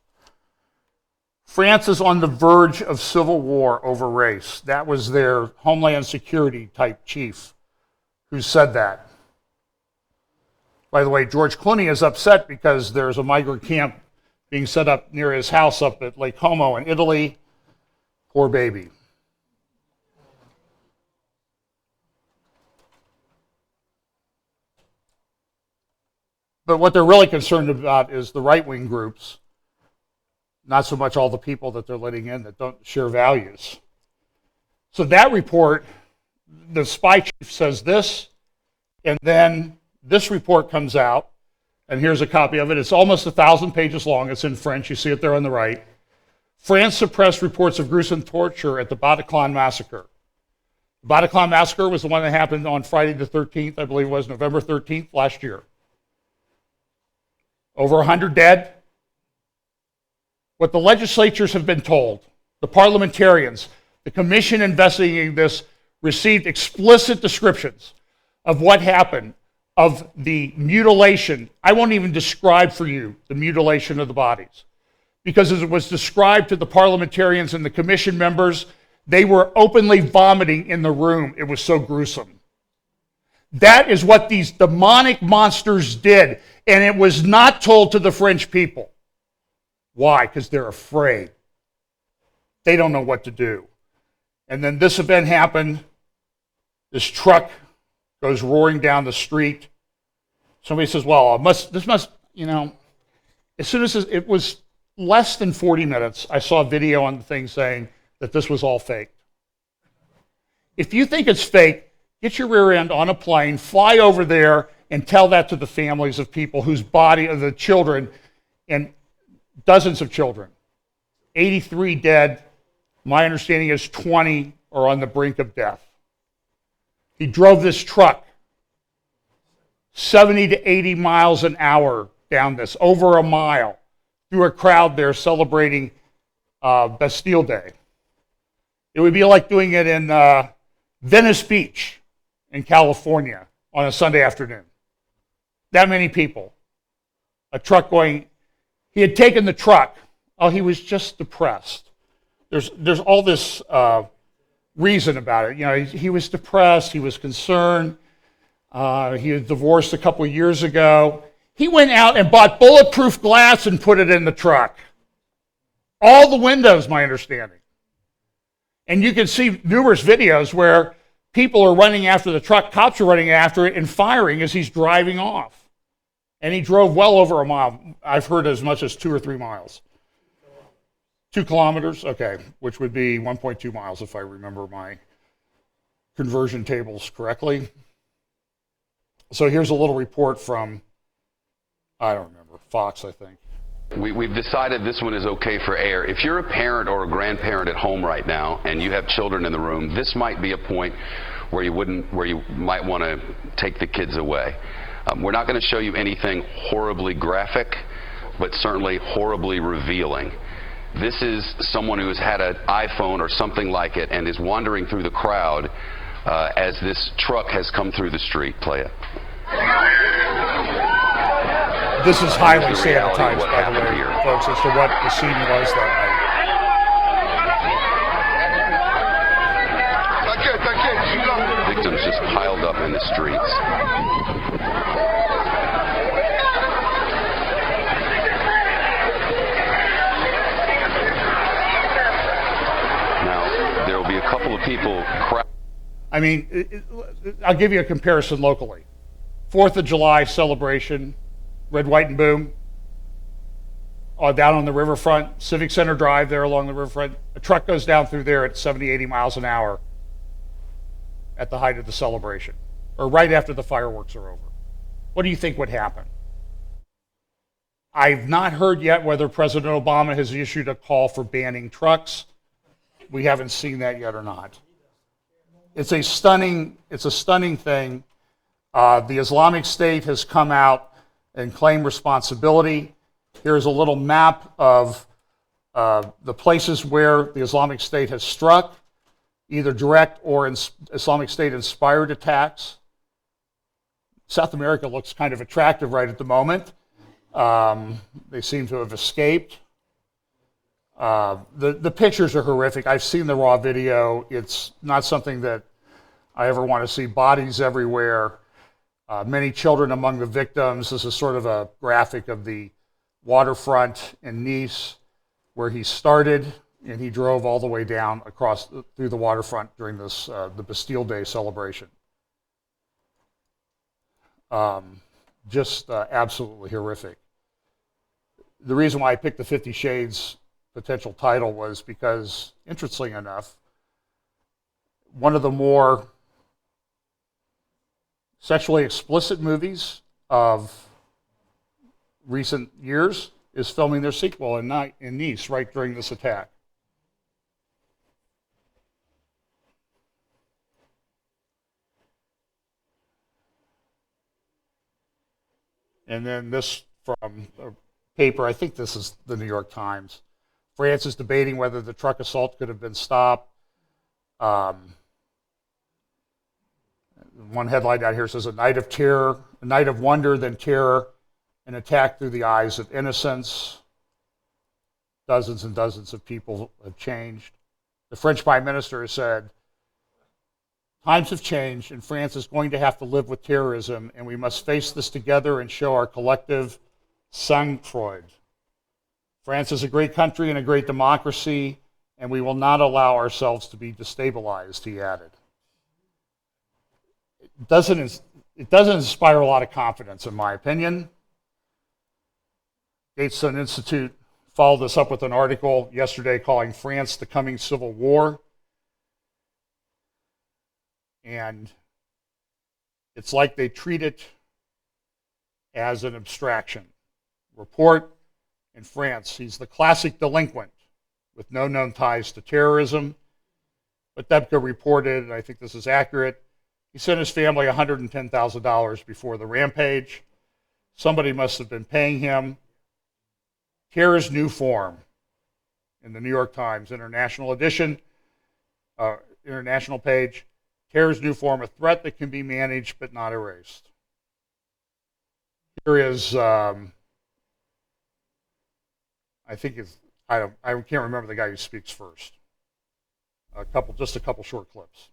France is on the verge of civil war over race. That was their Homeland Security type chief who said that. By the way, George Clooney is upset because there's a migrant camp being set up near his house up at Lake Como in Italy. Poor baby. But what they're really concerned about is the right-wing groups, not so much all the people that they're letting in that don't share values. So that report, the spy chief says this, and then this report comes out, and here's a copy of it. It's almost 1,000 pages long. It's in French. You see it there on the right. France suppressed reports of gruesome torture at the Bataclan massacre. The Bataclan massacre was the one that happened on Friday the 13th, I believe it was November 13th last year. Over 100 dead. What the legislatures have been told, the parliamentarians, the commission investigating this, received explicit descriptions of what happened, of the mutilation. I won't even describe for you the mutilation of the bodies, because as it was described to the parliamentarians and the commission members, they were openly vomiting in the room. It was so gruesome. That is what these demonic monsters did, and it was not told to the French people. Why? Because they're afraid. They don't know what to do. And then this event happened. This truck goes roaring down the street. Somebody says, well, this must, as soon as it was less than 40 minutes, I saw a video on the thing saying that this was all fake. If you think it's fake, get your rear end on a plane, fly over there, and tell that to the families of people whose body, of the children, and dozens of children. 83 dead. My understanding is 20 are on the brink of death. He drove this truck 70 to 80 miles an hour down this, over a mile, through a crowd there celebrating Bastille Day. It would be like doing it in Venice Beach in California on a Sunday afternoon. That many people. A truck going, he had taken the truck Oh, he was just depressed. There's all this reason about it. You know, he was depressed. He was concerned. He had divorced a couple of years ago. He went out and bought bulletproof glass and put it in the truck. All the windows, my understanding. And you can see numerous videos where people are running after the truck, cops are running after it and firing as he's driving off. And he drove well over a mile. I've heard as much as 2 or 3 miles. 2 kilometers? Okay, which would be 1.2 miles if I remember my conversion tables correctly. So here's a little report from, I don't remember, Fox, I think. We've decided this one is okay for air. If you're a parent or a grandparent at home right now and you have children in the room, this might be a point where you might want to take the kids away. We're not going to show you anything horribly graphic, but certainly horribly revealing. This is someone who has had an iPhone or something like it and is wandering through the crowd as this truck has come through the street. Play it. This is highly sanitized, by the way, folks, as to what the scene was that night. Victims just piled up in the streets. Now, there will be a couple of people. I mean, I'll give you a comparison locally. 4th of July celebration. Red, white, and boom. Down on the riverfront, Civic Center Drive there along the riverfront. A truck goes down through there at 70, 80 miles an hour at the height of the celebration, or right after the fireworks are over. What do you think would happen? I've not heard yet whether President Obama has issued a call for banning trucks. We haven't seen that yet or not. It's a stunning thing. The Islamic State has come out and claim responsibility. Here's a little map of the places where the Islamic State has struck, either direct or Islamic State-inspired attacks. South America looks kind of attractive right at the moment. They seem to have escaped. The pictures are horrific. I've seen the raw video. It's not something that I ever want to see. Bodies everywhere. Many children among the victims. This is sort of a graphic of the waterfront in Nice, where he started, and he drove all the way down across through the waterfront during this the Bastille Day celebration. Just absolutely horrific. The reason why I picked the 50 Shades potential title was because, interestingly enough, one of the more sexually explicit movies of recent years is filming their sequel in Nice right during this attack. And then this from a paper, I think this is the New York Times. France is debating whether the truck assault could have been stopped. One headline down here says, a night of terror, a night of wonder, then terror, an attack through the eyes of innocence. Dozens and dozens of people have changed. The French Prime Minister has said, times have changed and France is going to have to live with terrorism, and we must face this together and show our collective sang-froid. France is a great country and a great democracy, and we will not allow ourselves to be destabilized, he added. It doesn't inspire a lot of confidence, in my opinion. Gatestone Institute followed this up with an article yesterday calling France the coming civil war. And it's like they treat it as an abstraction. Report in France, he's the classic delinquent with no known ties to terrorism. But Debka reported, and I think this is accurate, he sent his family $110,000 before the rampage. Somebody must have been paying him. Terror's new form in the New York Times International Edition, international page. Terror's new form, a threat that can be managed but not erased. Here is, I think it's I can't remember the guy who speaks first. Just a couple short clips.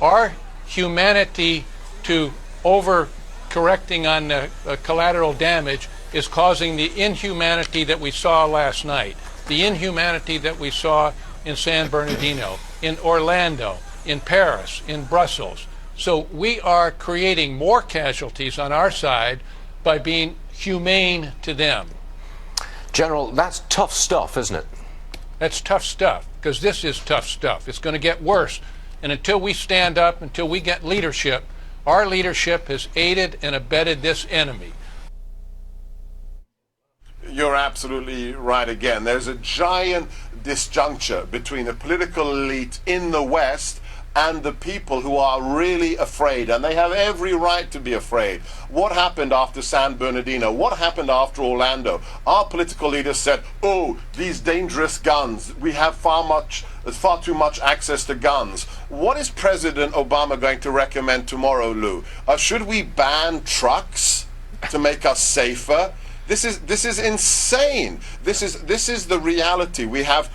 Our humanity to over-correcting on collateral damage is causing the inhumanity that we saw last night, the inhumanity that we saw in San Bernardino, in Orlando, in Paris, in Brussels. So we are creating more casualties on our side by being humane to them. General, that's tough stuff, isn't it? That's tough stuff, because this is tough stuff. It's going to get worse. And until we stand up, until we get leadership, our leadership has aided and abetted this enemy. You're absolutely right again. There's a giant disjuncture between the political elite in the West and the people who are really afraid, and they have every right to be afraid. What happened after San Bernardino? What happened after Orlando? Our political leaders said, oh, these dangerous guns, we have far too much access to guns. What is President Obama going to recommend tomorrow, Lou? Should we ban trucks to make us safer? This is insane. This is the reality. We have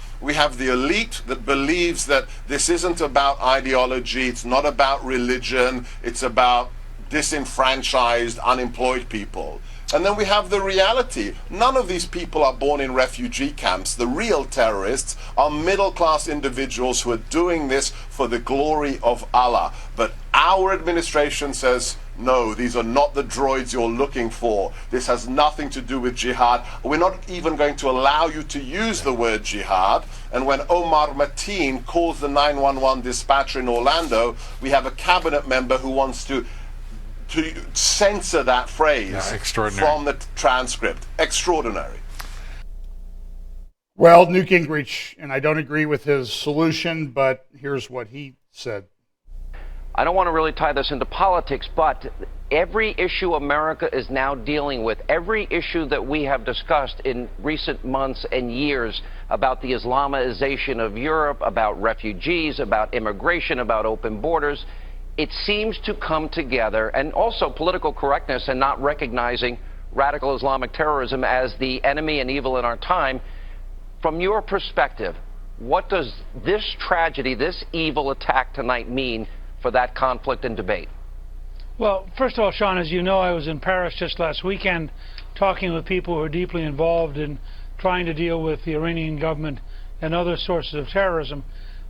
the elite that believes that this isn't about ideology, it's not about religion, it's about disenfranchised, unemployed people. And then we have the reality. None of these people are born in refugee camps. The real terrorists are middle-class individuals who are doing this for the glory of Allah. But our administration says, no, these are not the droids you're looking for. This has nothing to do with jihad. We're not even going to allow you to use the word jihad. And when Omar Mateen calls the 911 dispatcher in Orlando, we have a cabinet member who wants to censor that phrase from the transcript. Extraordinary. Well, Newt Gingrich, and I don't agree with his solution, but here's what he said. I don't want to really tie this into politics, but every issue America is now dealing with, every issue that we have discussed in recent months and years about the Islamization of Europe, about refugees, about immigration, about open borders, it seems to come together, and also political correctness and not recognizing radical Islamic terrorism as the enemy and evil in our time. From your perspective, what does this tragedy, this evil attack tonight mean for that conflict and debate? Well, first of all, Sean, as you know, I was in Paris just last weekend talking with people who are deeply involved in trying to deal with the Iranian government and other sources of terrorism.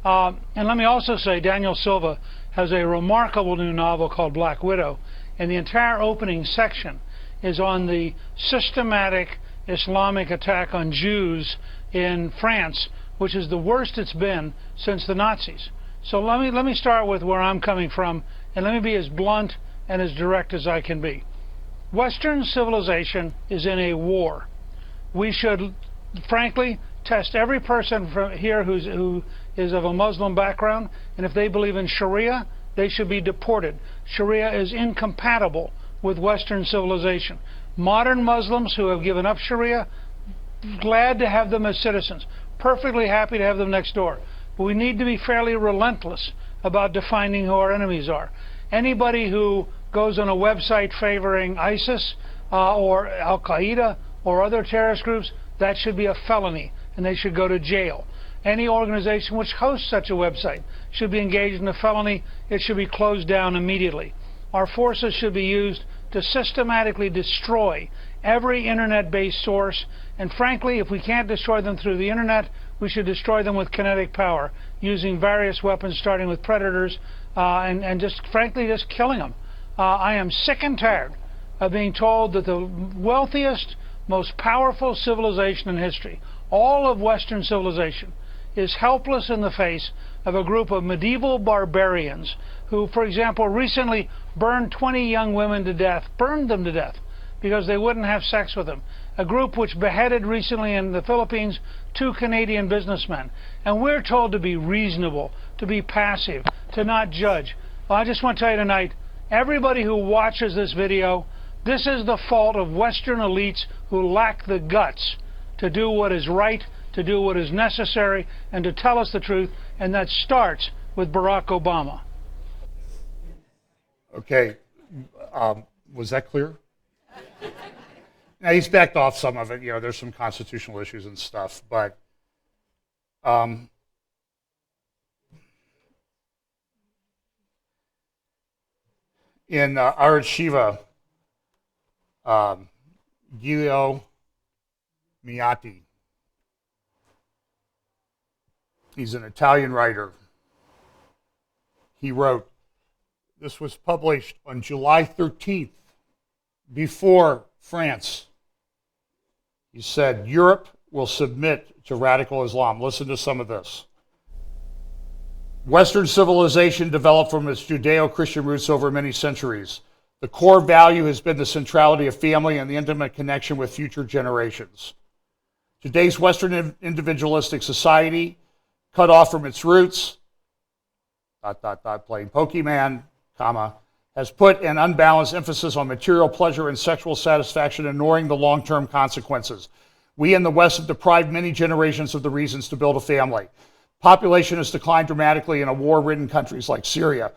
And let me also say, Daniel Silva has a remarkable new novel called Black Widow, and the entire opening section is on the systematic Islamic attack on Jews in France, which is the worst it's been since the Nazis. So let me start with where I'm coming from, and let me be as blunt and as direct as I can be. Western civilization is in a war. We should, frankly, test every person from here who is of a Muslim background, and if they believe in Sharia, they should be deported. Sharia is incompatible with Western civilization. Modern Muslims who have given up Sharia, glad to have them as citizens, perfectly happy to have them next door. But we need to be fairly relentless about defining who our enemies are. Anybody who goes on a website favoring ISIS or Al-Qaeda or other terrorist groups, that should be a felony, and they should go to jail. Any organization which hosts such a website should be engaged in a felony. It should be closed down immediately. Our forces should be used to systematically destroy every internet-based source, and frankly, if we can't destroy them through the internet, we should destroy them with kinetic power, using various weapons, starting with predators, and just frankly just killing them. I am sick and tired of being told that the wealthiest, most powerful civilization in history, all of Western civilization, is helpless in the face of a group of medieval barbarians who, for example, recently burned 20 young women to death, burned them to death, because they wouldn't have sex with them. A group which beheaded recently in the Philippines 2 Canadian businessmen. And we're told to be reasonable, to be passive, to not judge. Well, I just want to tell you tonight, everybody who watches this video, this is the fault of Western elites who lack the guts to do what is right, to do what is necessary, and to tell us the truth, and that starts with Barack Obama. Okay, was that clear? Now, he's backed off some of it. You know, there's some constitutional issues and stuff, but in Art Shiva, Giulio Miatti, he's an Italian writer. He wrote, this was published on July 13th, before France. He said, Europe will submit to radical Islam. Listen to some of this. Western civilization developed from its Judeo-Christian roots over many centuries. The core value has been the centrality of family and the intimate connection with future generations. Today's Western individualistic society, cut off from its roots, playing Pokemon, has put an unbalanced emphasis on material pleasure and sexual satisfaction, ignoring the long-term consequences. We in the West have deprived many generations of the reasons to build a family. Population has declined dramatically in a war-ridden countries like Syria,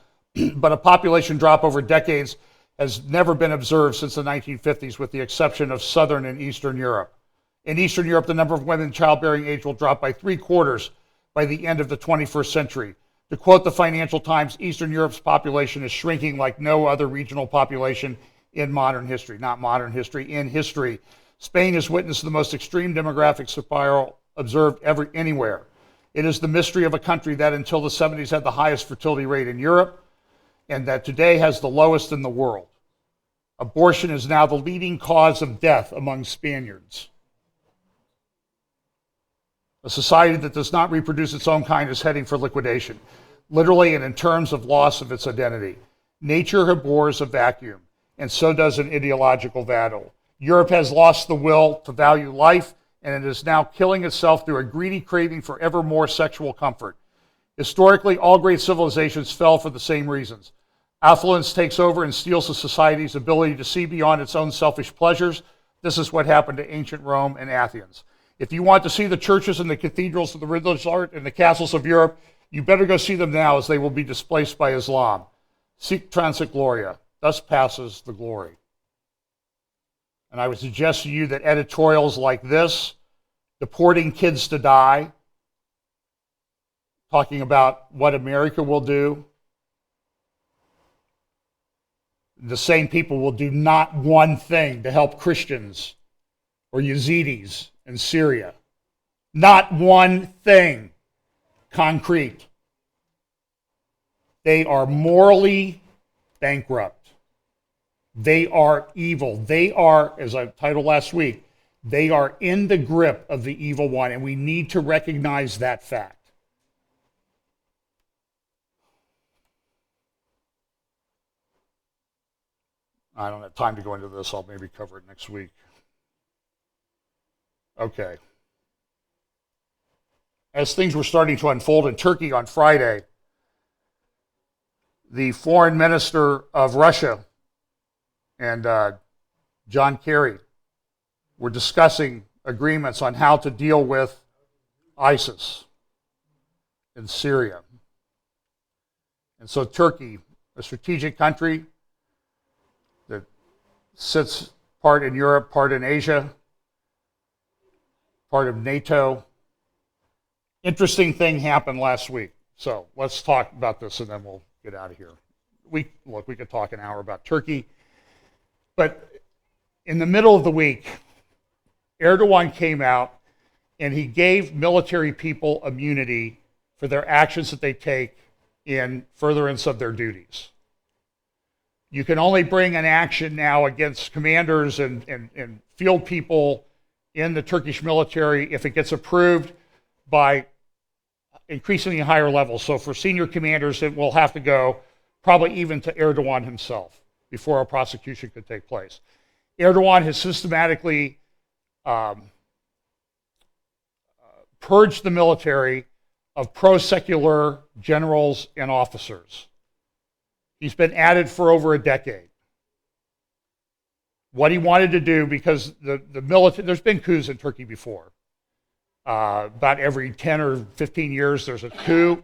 but a population drop over decades has never been observed since the 1950s, with the exception of Southern and Eastern Europe. In Eastern Europe, the number of women in childbearing age will drop by 3/4 by the end of the 21st century. To quote the Financial Times, Eastern Europe's population is shrinking like no other regional population in modern history. Not modern history, in history. Spain has witnessed the most extreme demographic spiral observed anywhere. It is the mystery of a country that until the 70s had the highest fertility rate in Europe and that today has the lowest in the world. Abortion is now the leading cause of death among Spaniards. A society that does not reproduce its own kind is heading for liquidation, literally and in terms of loss of its identity. Nature abhors a vacuum, and so does an ideological battle. Europe has lost the will to value life, and it is now killing itself through a greedy craving for ever more sexual comfort. Historically, all great civilizations fell for the same reasons. Affluence takes over and steals a society's ability to see beyond its own selfish pleasures. This is what happened to ancient Rome and Athens. If you want to see the churches and the cathedrals of the religious art and the castles of Europe, you better go see them now, as they will be displaced by Islam. Sic transit gloria. Thus passes the glory. And I would suggest to you that editorials like this, deporting kids to die, talking about what America will do, the same people will do not one thing to help Christians or Yazidis in Syria. Not one thing concrete. They are morally bankrupt. They are evil. They are, as I titled last week, they are in the grip of the evil one, and we need to recognize that fact. I don't have time to go into this. I'll maybe cover it next week. Okay. As things were starting to unfold in Turkey on Friday, the foreign minister of Russia and John Kerry were discussing agreements on how to deal with ISIS in Syria. And so Turkey, a strategic country that sits part in Europe, part in Asia, part of NATO. Interesting thing happened last week. So let's talk about this and then we'll get out of here. We could talk an hour about Turkey. But in the middle of the week, Erdogan came out and he gave military people immunity for their actions that they take in furtherance of their duties. You can only bring an action now against commanders and field people in the Turkish military if it gets approved by increasingly higher levels. So for senior commanders, it will have to go probably even to Erdogan himself before a prosecution could take place. Erdogan has systematically purged the military of pro-secular generals and officers. He's been at it for over a decade. What he wanted to do, because the military, there's been coups in Turkey before. About every 10 or 15 years, there's a coup.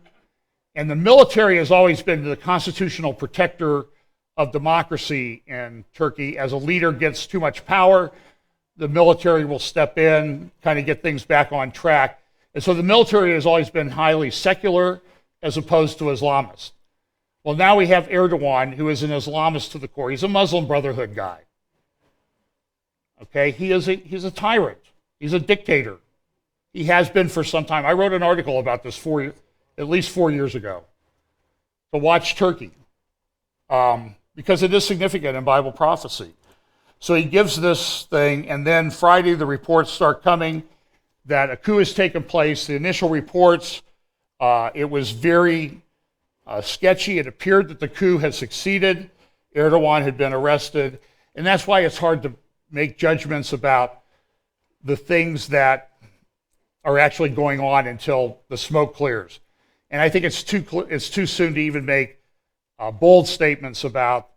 And the military has always been the constitutional protector of democracy in Turkey. As a leader gets too much power, the military will step in, kind of get things back on track. And so the military has always been highly secular as opposed to Islamist. Well, now we have Erdogan, who is an Islamist to the core. He's a Muslim Brotherhood guy. Okay, he's a tyrant. He's a dictator. He has been for some time. I wrote an article about this at least 4 years ago. To watch Turkey, because it is significant in Bible prophecy. So he gives this thing, and then Friday the reports start coming that a coup has taken place. The initial reports, it was very sketchy. It appeared that the coup had succeeded. Erdogan had been arrested. And that's why it's hard to make judgments about the things that are actually going on until the smoke clears. And I think it's too soon to even make bold statements about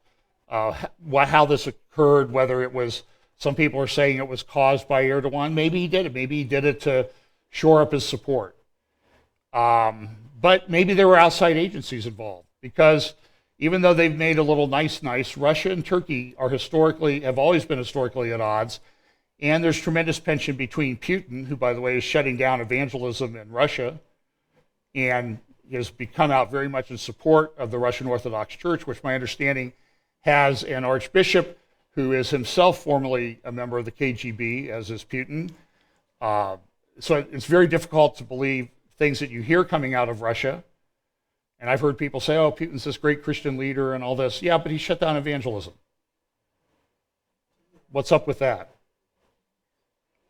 how this occurred, whether it was, some people are saying it was caused by Erdogan. Maybe he did it. Maybe he did it to shore up his support. But maybe there were outside agencies involved, because even though they've made a little nice, Russia and Turkey have always been historically at odds. And there's tremendous tension between Putin, who, by the way, is shutting down evangelism in Russia and has come out very much in support of the Russian Orthodox Church, which my understanding has an archbishop who is himself formerly a member of the KGB, as is Putin. So it's very difficult to believe things that you hear coming out of Russia. And I've heard people say, oh, Putin's this great Christian leader and all this. Yeah, but he shut down evangelism. What's up with that?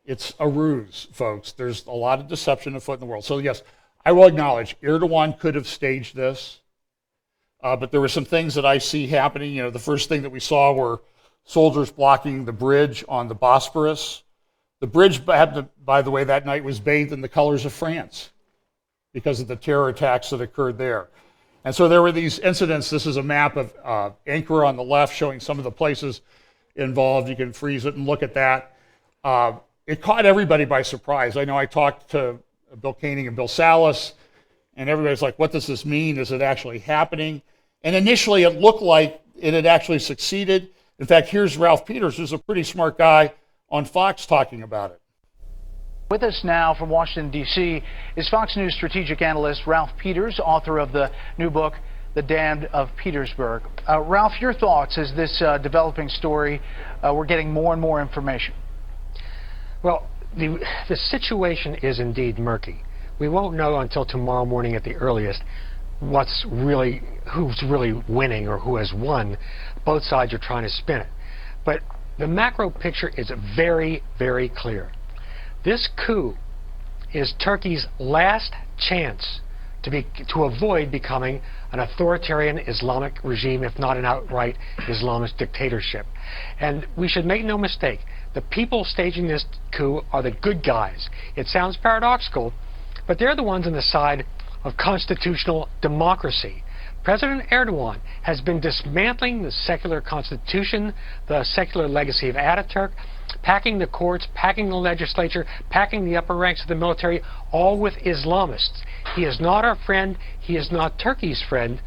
It's a ruse, folks. There's a lot of deception afoot in the world. So yes, I will acknowledge Erdogan could have staged this, but there were some things that I see happening. You know, the first thing that we saw were soldiers blocking the bridge on the Bosporus. The bridge, by the way, that night was bathed in the colors of France because of the terror attacks that occurred there. And so there were these incidents. This is a map of Ankara on the left showing some of the places involved. You can freeze it and look at that. It caught everybody by surprise. I know I talked to Bill Koenig and Bill Salas, and everybody's like, what does this mean? Is it actually happening? And initially it looked like it had actually succeeded. In fact, here's Ralph Peters, who's a pretty smart guy on Fox, talking about it. With us now from Washington, D.C. is Fox News strategic analyst Ralph Peters, author of the new book, The Damned of Petersburg. Ralph, your thoughts as this developing story, we're getting more and more information. Well, the situation is indeed murky. We won't know until tomorrow morning at the earliest who's really winning or who has won. Both sides are trying to spin it. But the macro picture is very, very clear. This coup is Turkey's last chance to avoid becoming an authoritarian Islamic regime, if not an outright Islamist dictatorship. And we should make no mistake, the people staging this coup are the good guys. It sounds paradoxical, but they're the ones on the side of constitutional democracy. President Erdogan has been dismantling the secular constitution, the secular legacy of Ataturk, packing the courts, packing the legislature, packing the upper ranks of the military, all with Islamists. He is not our friend. He is not Turkey's friend.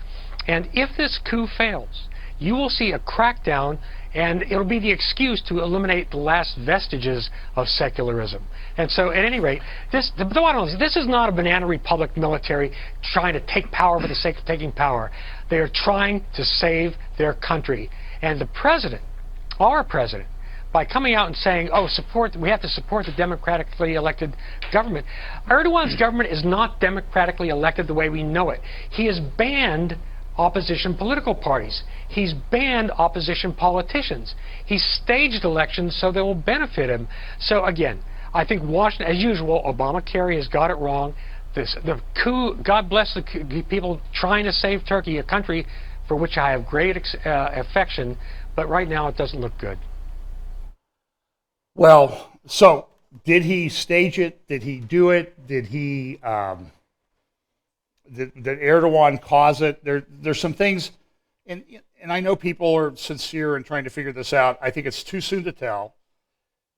And if this coup fails, you will see a crackdown, and it'll be the excuse to eliminate the last vestiges of secularism. And so, at any rate, this is not a banana republic military trying to take power for the sake of taking power. They are trying to save their country. And the president, our president, by coming out and saying, oh, we have to support the democratically elected government. Erdogan's government is not democratically elected the way we know it. He has banned opposition political parties. He's banned opposition politicians. He's staged elections so they will benefit him. So again, I think Washington, as usual, Obamacare has got it wrong. The coup, God bless the people trying to save Turkey, a country for which I have great affection, but right now it doesn't look good. Well, so did he stage it? Did he do it? Did he, did Erdogan cause it? There's some things, and I know people are sincere in trying to figure this out. I think it's too soon to tell.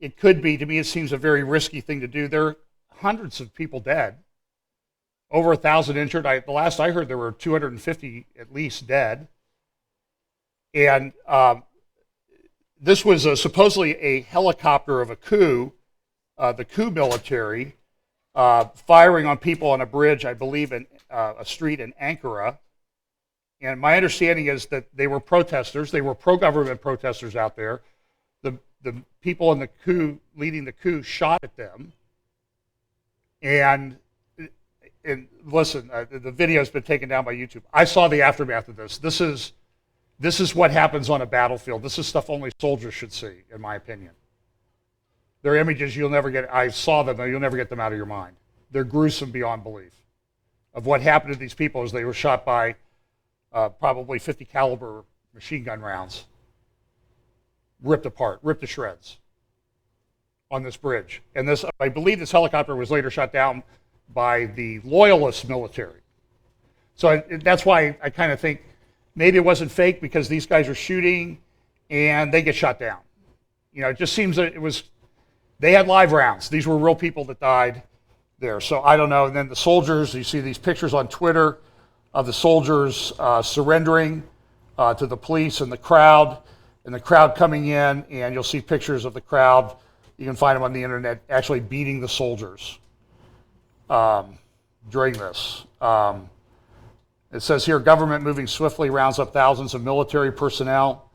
It could be. To me, it seems a very risky thing to do. There are hundreds of people dead, over 1,000 injured. The last I heard, there were 250 at least dead. And this was supposedly a helicopter of a coup, the Coup military, firing on people on a bridge, I believe, in a street in Ankara. And my understanding is that they were protesters. They were pro-government protesters out there. The people in the coup, leading the coup, shot at them. And listen, the video has been taken down by YouTube. I saw the aftermath of this. This is what happens on a battlefield. This is stuff only soldiers should see, in my opinion. They're images you'll never get. I saw them, you'll never get them out of your mind. They're gruesome beyond belief of what happened to these people as they were shot by probably 50 caliber machine gun rounds, ripped apart, ripped to shreds on this bridge. And this, I believe this helicopter was later shot down by the loyalist military. So that's why I kind of think maybe it wasn't fake, because these guys are shooting and they get shot down. You know, it just seems that they had live rounds. These were real people that died there. So I don't know. And then the soldiers, you see these pictures on Twitter of the soldiers surrendering to the police and the crowd coming in, and you'll see pictures of the crowd. You can find them on the internet actually beating the soldiers during this. It says here, government moving swiftly rounds up thousands of military personnel.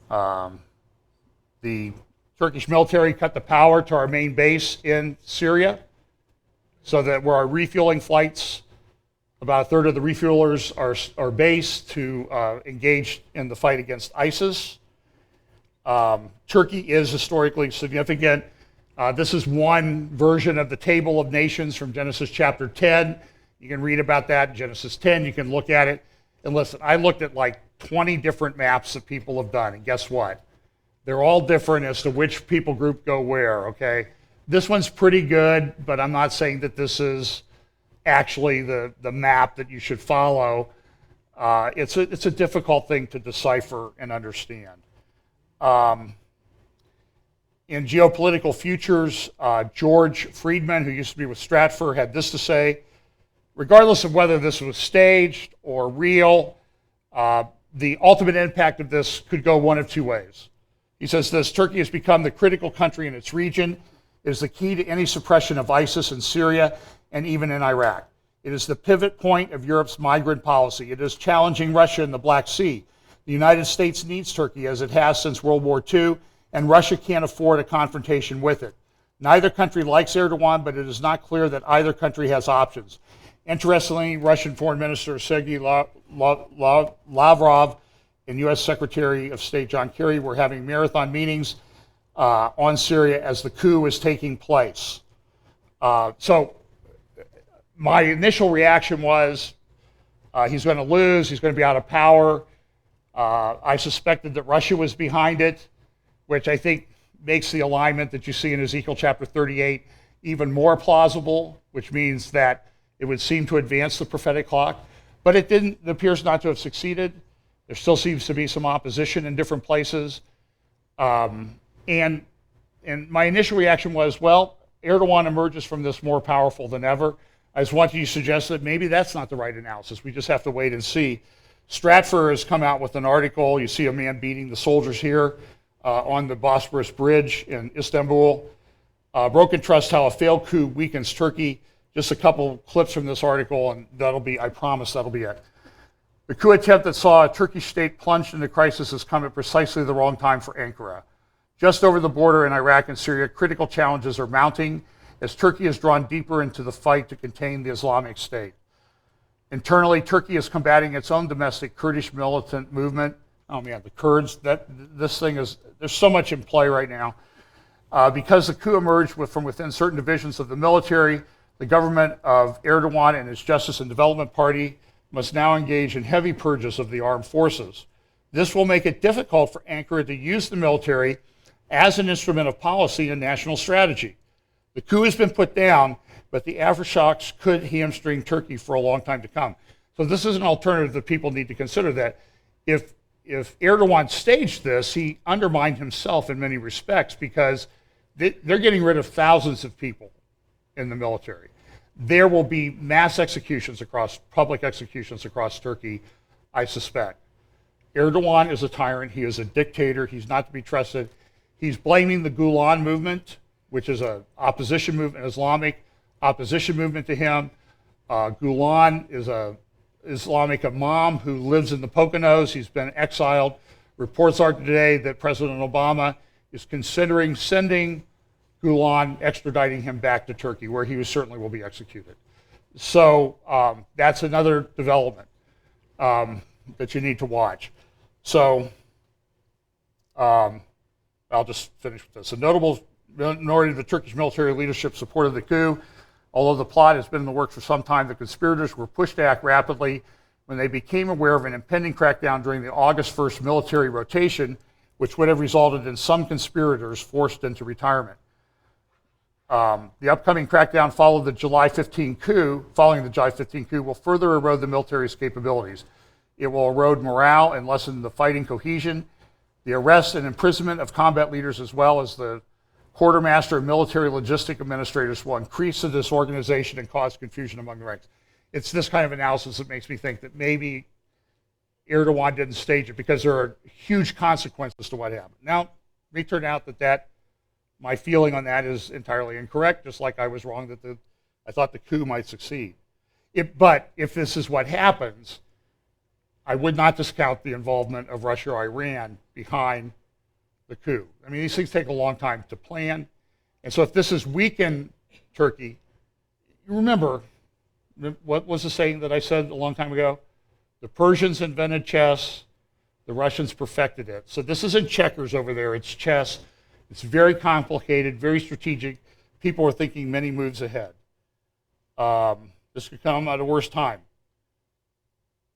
The Turkish military cut the power to our main base in Syria, so that where our refueling flights, about a third of the refuelers are based to engage in the fight against ISIS. Turkey is historically significant. This is one version of the Table of Nations from Genesis chapter 10. You can read about that in Genesis 10. You can look at it. And listen, I looked at like 20 different maps that people have done. And guess what? They're all different as to which people group go where, okay? This one's pretty good, but I'm not saying that this is actually the map that you should follow. It's a difficult thing to decipher and understand. In Geopolitical Futures, George Friedman, who used to be with Stratfor, had this to say: regardless of whether this was staged or real, the ultimate impact of this could go one of two ways. He says this: Turkey has become the critical country in its region. It is the key to any suppression of ISIS in Syria and even in Iraq. It is the pivot point of Europe's migrant policy. It is challenging Russia in the Black Sea. The United States needs Turkey, as it has since World War II, and Russia can't afford a confrontation with it. Neither country likes Erdogan, but it is not clear that either country has options. Interestingly, Russian Foreign Minister Sergei Lavrov and U.S. Secretary of State John Kerry were having marathon meetings on Syria as the coup was taking place. So my initial reaction was he's going to lose, he's going to be out of power. I suspected that Russia was behind it, which I think makes the alignment that you see in Ezekiel chapter 38 even more plausible, which means that it would seem to advance the prophetic clock. But it didn't. It appears not to have succeeded. There still seems to be some opposition in different places. And my initial reaction was, well, Erdogan emerges from this more powerful than ever. I just want you to suggest that maybe that's not the right analysis. We just have to wait and see. Stratfor has come out with an article. You see a man beating the soldiers here on the Bosporus Bridge in Istanbul. Broken trust, how a failed coup weakens Turkey. Just a couple clips from this article, and that'll be, I promise that'll be it. The coup attempt that saw a Turkish state plunged into crisis has come at precisely the wrong time for Ankara. Just over the border in Iraq and Syria, critical challenges are mounting as Turkey is drawn deeper into the fight to contain the Islamic State. Internally, Turkey is combating its own domestic Kurdish militant movement. Oh man, the Kurds, this thing is, there's so much in play right now. Because the coup emerged from within certain divisions of the military, the government of Erdogan and his Justice and Development Party must now engage in heavy purges of the armed forces. This will make it difficult for Ankara to use the military as an instrument of policy and national strategy. The coup has been put down, but the aftershocks could hamstring Turkey for a long time to come. So this is an alternative that people need to consider, that if Erdogan staged this, he undermined himself in many respects, because they're getting rid of thousands of people in the military. There will be mass executions public executions across Turkey, I suspect. Erdogan is a tyrant. He is a dictator. He's not to be trusted. He's blaming the Gulen movement, which is an opposition movement, an Islamic opposition movement to him. Gulen is a Islamic imam who lives in the Poconos. He's been exiled. Reports are today that President Obama is considering sending Gulen, extraditing him back to Turkey, where he certainly will be executed. So that's another development that you need to watch. So I'll just finish with this. A notable minority of the Turkish military leadership supported the coup. Although the plot has been in the works for some time, the conspirators were pushed to act rapidly when they became aware of an impending crackdown during the August 1st military rotation, which would have resulted in some conspirators forced into retirement. The upcoming crackdown following the July 15 coup will further erode the military's capabilities. It will erode morale and lessen the fighting cohesion. The arrest and imprisonment of combat leaders, as well as the quartermaster and military logistic administrators, will increase the disorganization and cause confusion among the ranks. It's this kind of analysis that makes me think that maybe Erdogan didn't stage it because there are huge consequences to what happened. Now, it may turn out that my feeling on that is entirely incorrect, just like I was wrong that I thought the coup might succeed. But if this is what happens, I would not discount the involvement of Russia or Iran behind the coup. I mean, these things take a long time to plan. And so if this is weakened Turkey, you remember, what was the saying that I said a long time ago? The Persians invented chess, the Russians perfected it. So this isn't checkers over there, it's chess. It's very complicated, very strategic. People are thinking many moves ahead. This could come at a worse time.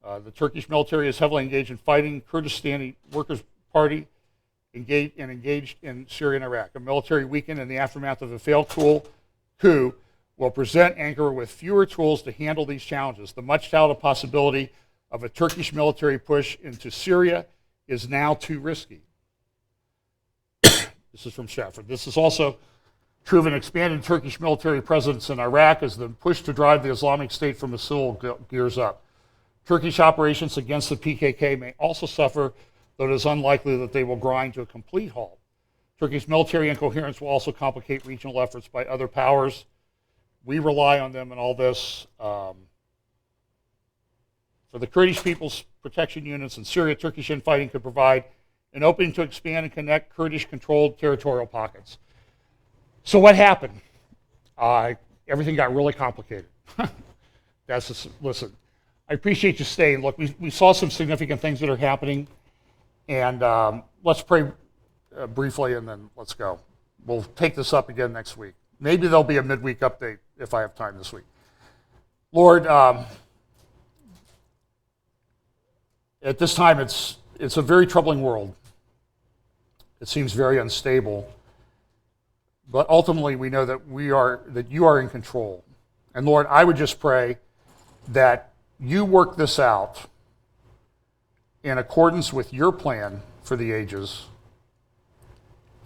The Turkish military is heavily engaged in fighting Kurdistani Workers' Party, engaged in Syria and Iraq. A military weakened in the aftermath of a failed coup will present Ankara with fewer tools to handle these challenges. The much touted possibility of a Turkish military push into Syria is now too risky. This is from Stafford. This is also true of an expanded Turkish military presence in Iraq as the push to drive the Islamic State from Mosul gears up. Turkish operations against the PKK may also suffer, though it is unlikely that they will grind to a complete halt. Turkey's military incoherence will also complicate regional efforts by other powers. We rely on them in all this. For the Kurdish People's Protection Units in Syria, Turkish infighting could provide an opening to expand and connect Kurdish-controlled territorial pockets. So what happened? Everything got really complicated. Listen, I appreciate you staying. Look, we saw some significant things that are happening, and let's pray briefly, and then let's go. We'll take this up again next week. Maybe there'll be a midweek update if I have time this week. Lord, at this time, it's a very troubling world. It seems very unstable. But ultimately, we know that you are in control. And Lord, I would just pray that you work this out in accordance with your plan for the ages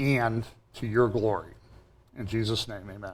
and to your glory. In Jesus' name, amen.